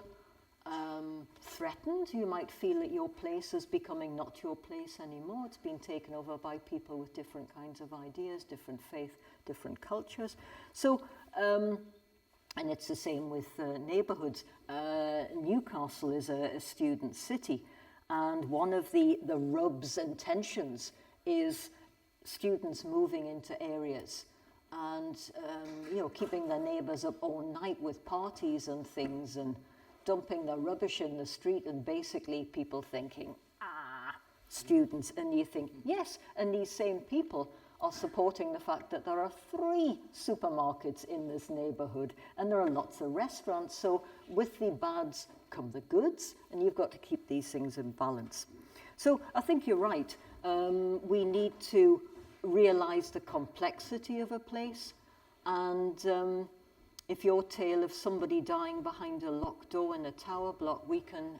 threatened. You might feel that your place is becoming not your place anymore. It's been taken over by people with different kinds of ideas, different faith, different cultures. So, and it's the same with neighborhoods. Newcastle is a student city, and one of the rubs and tensions is students moving into areas and keeping their neighbours up all night with parties and things and dumping their rubbish in the street, and basically people thinking, students, and you think, yes, and these same people are supporting the fact that there are 3 supermarkets in this neighbourhood and there are lots of restaurants. So with the bads come the goods, and you've got to keep these things in balance. So I think you're right. We need to realize the complexity of a place, and if your tale of somebody dying behind a locked door in a tower block, we can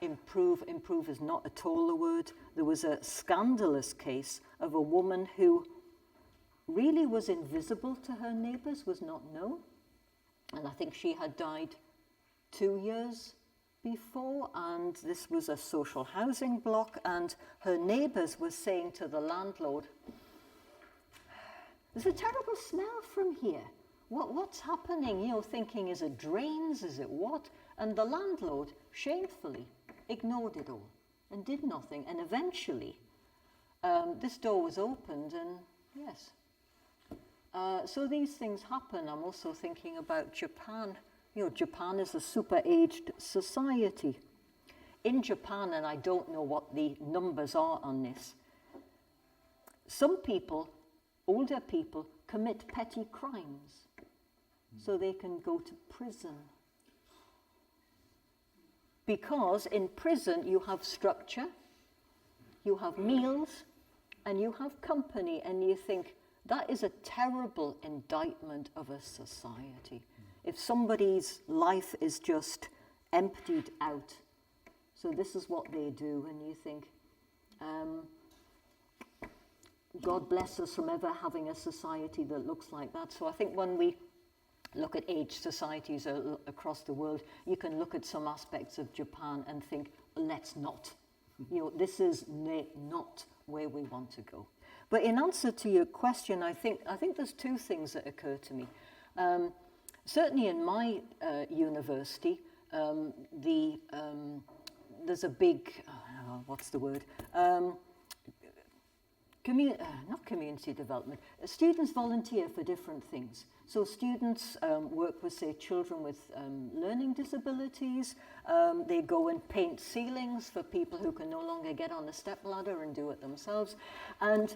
improve is not at all the word. There was a scandalous case of a woman who really was invisible to her neighbors, was not known, and I think she had died 2 years before, and this was a social housing block, and her neighbours were saying to the landlord, there's a terrible smell from here. What's happening? Thinking, is it drains? Is it what? And the landlord shamefully ignored it all and did nothing. And eventually, this door was opened, and yes. So these things happen. I'm also thinking about Japan. Japan is a super-aged society. In Japan, and I don't know what the numbers are on this, some people, older people, commit petty crimes so they can go to prison. Because in prison you have structure, you have meals, and you have company, and you think, that is a terrible indictment of a society. If somebody's life is just emptied out, so this is what they do, and you think, God bless us from ever having a society that looks like that. So I think when we look at age societies across the world, you can look at some aspects of Japan and think, let's not. You know, this is not where we want to go. But in answer to your question, I think there's two things that occur to me. Certainly in my university, there's a big, what's the word? Not community development. Students volunteer for different things. So students work with, say, children with learning disabilities. They go and paint ceilings for people who can no longer get on a stepladder and do it themselves. And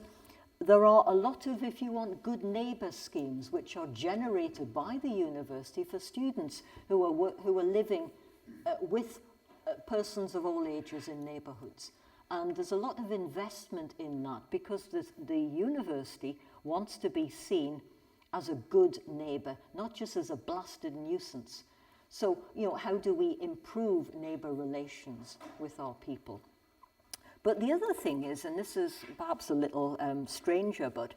there are a lot of, if you want, good neighbour schemes which are generated by the university for students who are living with persons of all ages in neighbourhoods. And there's a lot of investment in that because the university wants to be seen as a good neighbour, not just as a blasted nuisance. So, you know, how do we improve neighbour relations with our people? But the other thing is, and this is perhaps a little stranger, but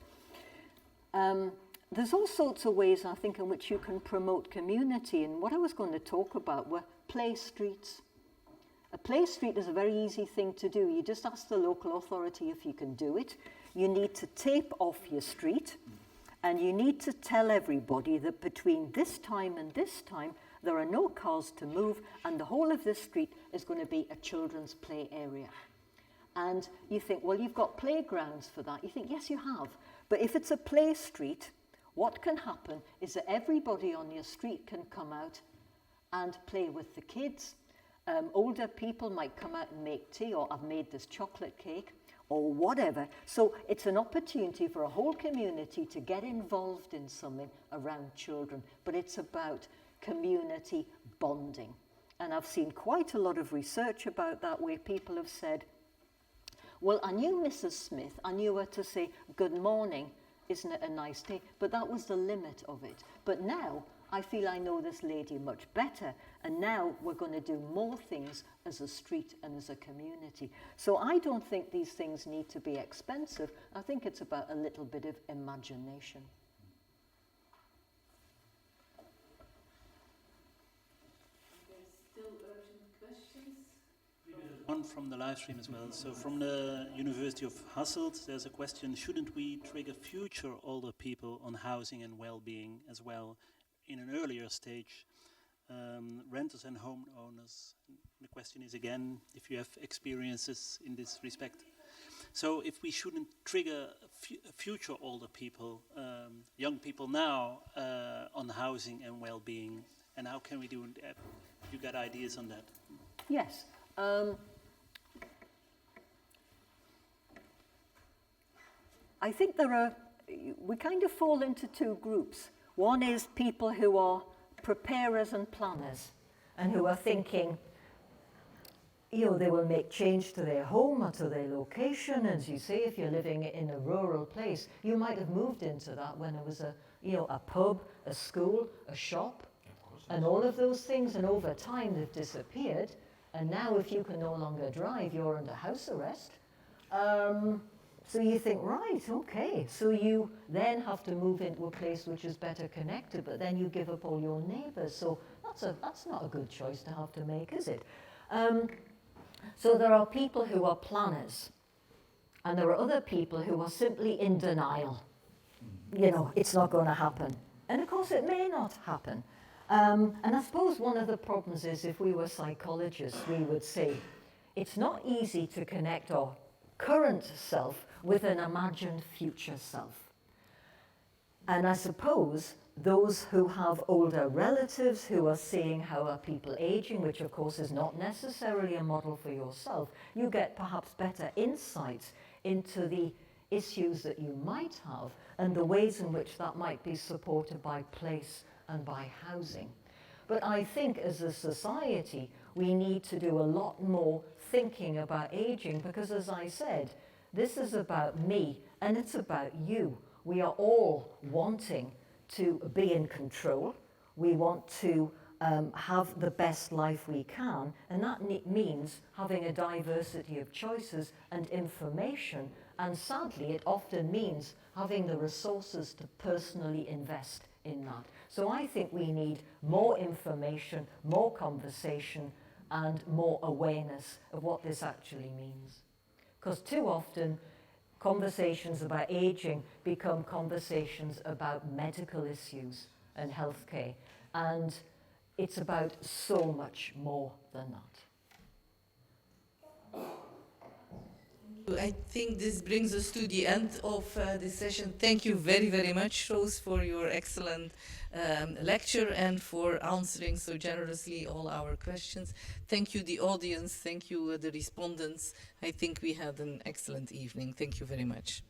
there's all sorts of ways, I think, in which you can promote community. And what I was going to talk about were play streets. A play street is a very easy thing to do. You just ask the local authority if you can do it. You need to tape off your street, and you need to tell everybody that between this time and this time, there are no cars to move, and the whole of this street is going to be a children's play area. And you think, well, you've got playgrounds for that. You think, yes, you have. But if it's a play street, what can happen is that everybody on your street can come out and play with the kids. Older people might come out and make tea, or I've made this chocolate cake, or whatever. So it's an opportunity for a whole community to get involved in something around children, but it's about community bonding. And I've seen quite a lot of research about that, where people have said, well, I knew Mrs. Smith, I knew her to say, good morning, isn't it a nice day? But that was the limit of it. But now, I feel I know this lady much better, and now we're going to do more things as a street and as a community. So I don't think these things need to be expensive. I think it's about a little bit of imagination. There's still urgent questions? One from the live stream as well. So from the University of Hasselt, there's a question, shouldn't we trigger future older people on housing and well-being as well in an earlier stage, renters and homeowners? The question is again, if you have experiences in this respect. So if we shouldn't trigger future older people, young people now on housing and well-being, and how can we do that? You got ideas on that? Yes. I think we kind of fall into two groups. One is people who are preparers and planners, and who are thinking, you know, they will make change to their home or to their location. As you say, if you're living in a rural place, you might have moved into that when it was a pub, a school, a shop, and all of those things. And over time, they've disappeared. And now, if you can no longer drive, you're under house arrest. So you think, right, okay. So you then have to move into a place which is better connected, but then you give up all your neighbours. So that's not a good choice to have to make, is it? So there are people who are planners, and there are other people who are simply in denial. You know, it's not going to happen. And of course, it may not happen. And I suppose one of the problems is, if we were psychologists, we would say, it's not easy to connect our current self with an imagined future self. And I suppose those who have older relatives who are seeing how are people aging, which of course is not necessarily a model for yourself, you get perhaps better insights into the issues that you might have and the ways in which that might be supported by place and by housing. But I think as a society, we need to do a lot more thinking about aging, because as I said, this is about me and it's about you. We are all wanting to be in control. We want to have the best life we can, and that means having a diversity of choices and information, and sadly it often means having the resources to personally invest in that. So I think we need more information, more conversation, and more awareness of what this actually means. Because too often conversations about aging become conversations about medical issues and healthcare, and it's about so much more than that. I think this brings us to the end of this session. Thank you very, very much, Rose, for your excellent lecture and for answering so generously all our questions. Thank you, the audience. Thank you, the respondents. I think we had an excellent evening. Thank you very much.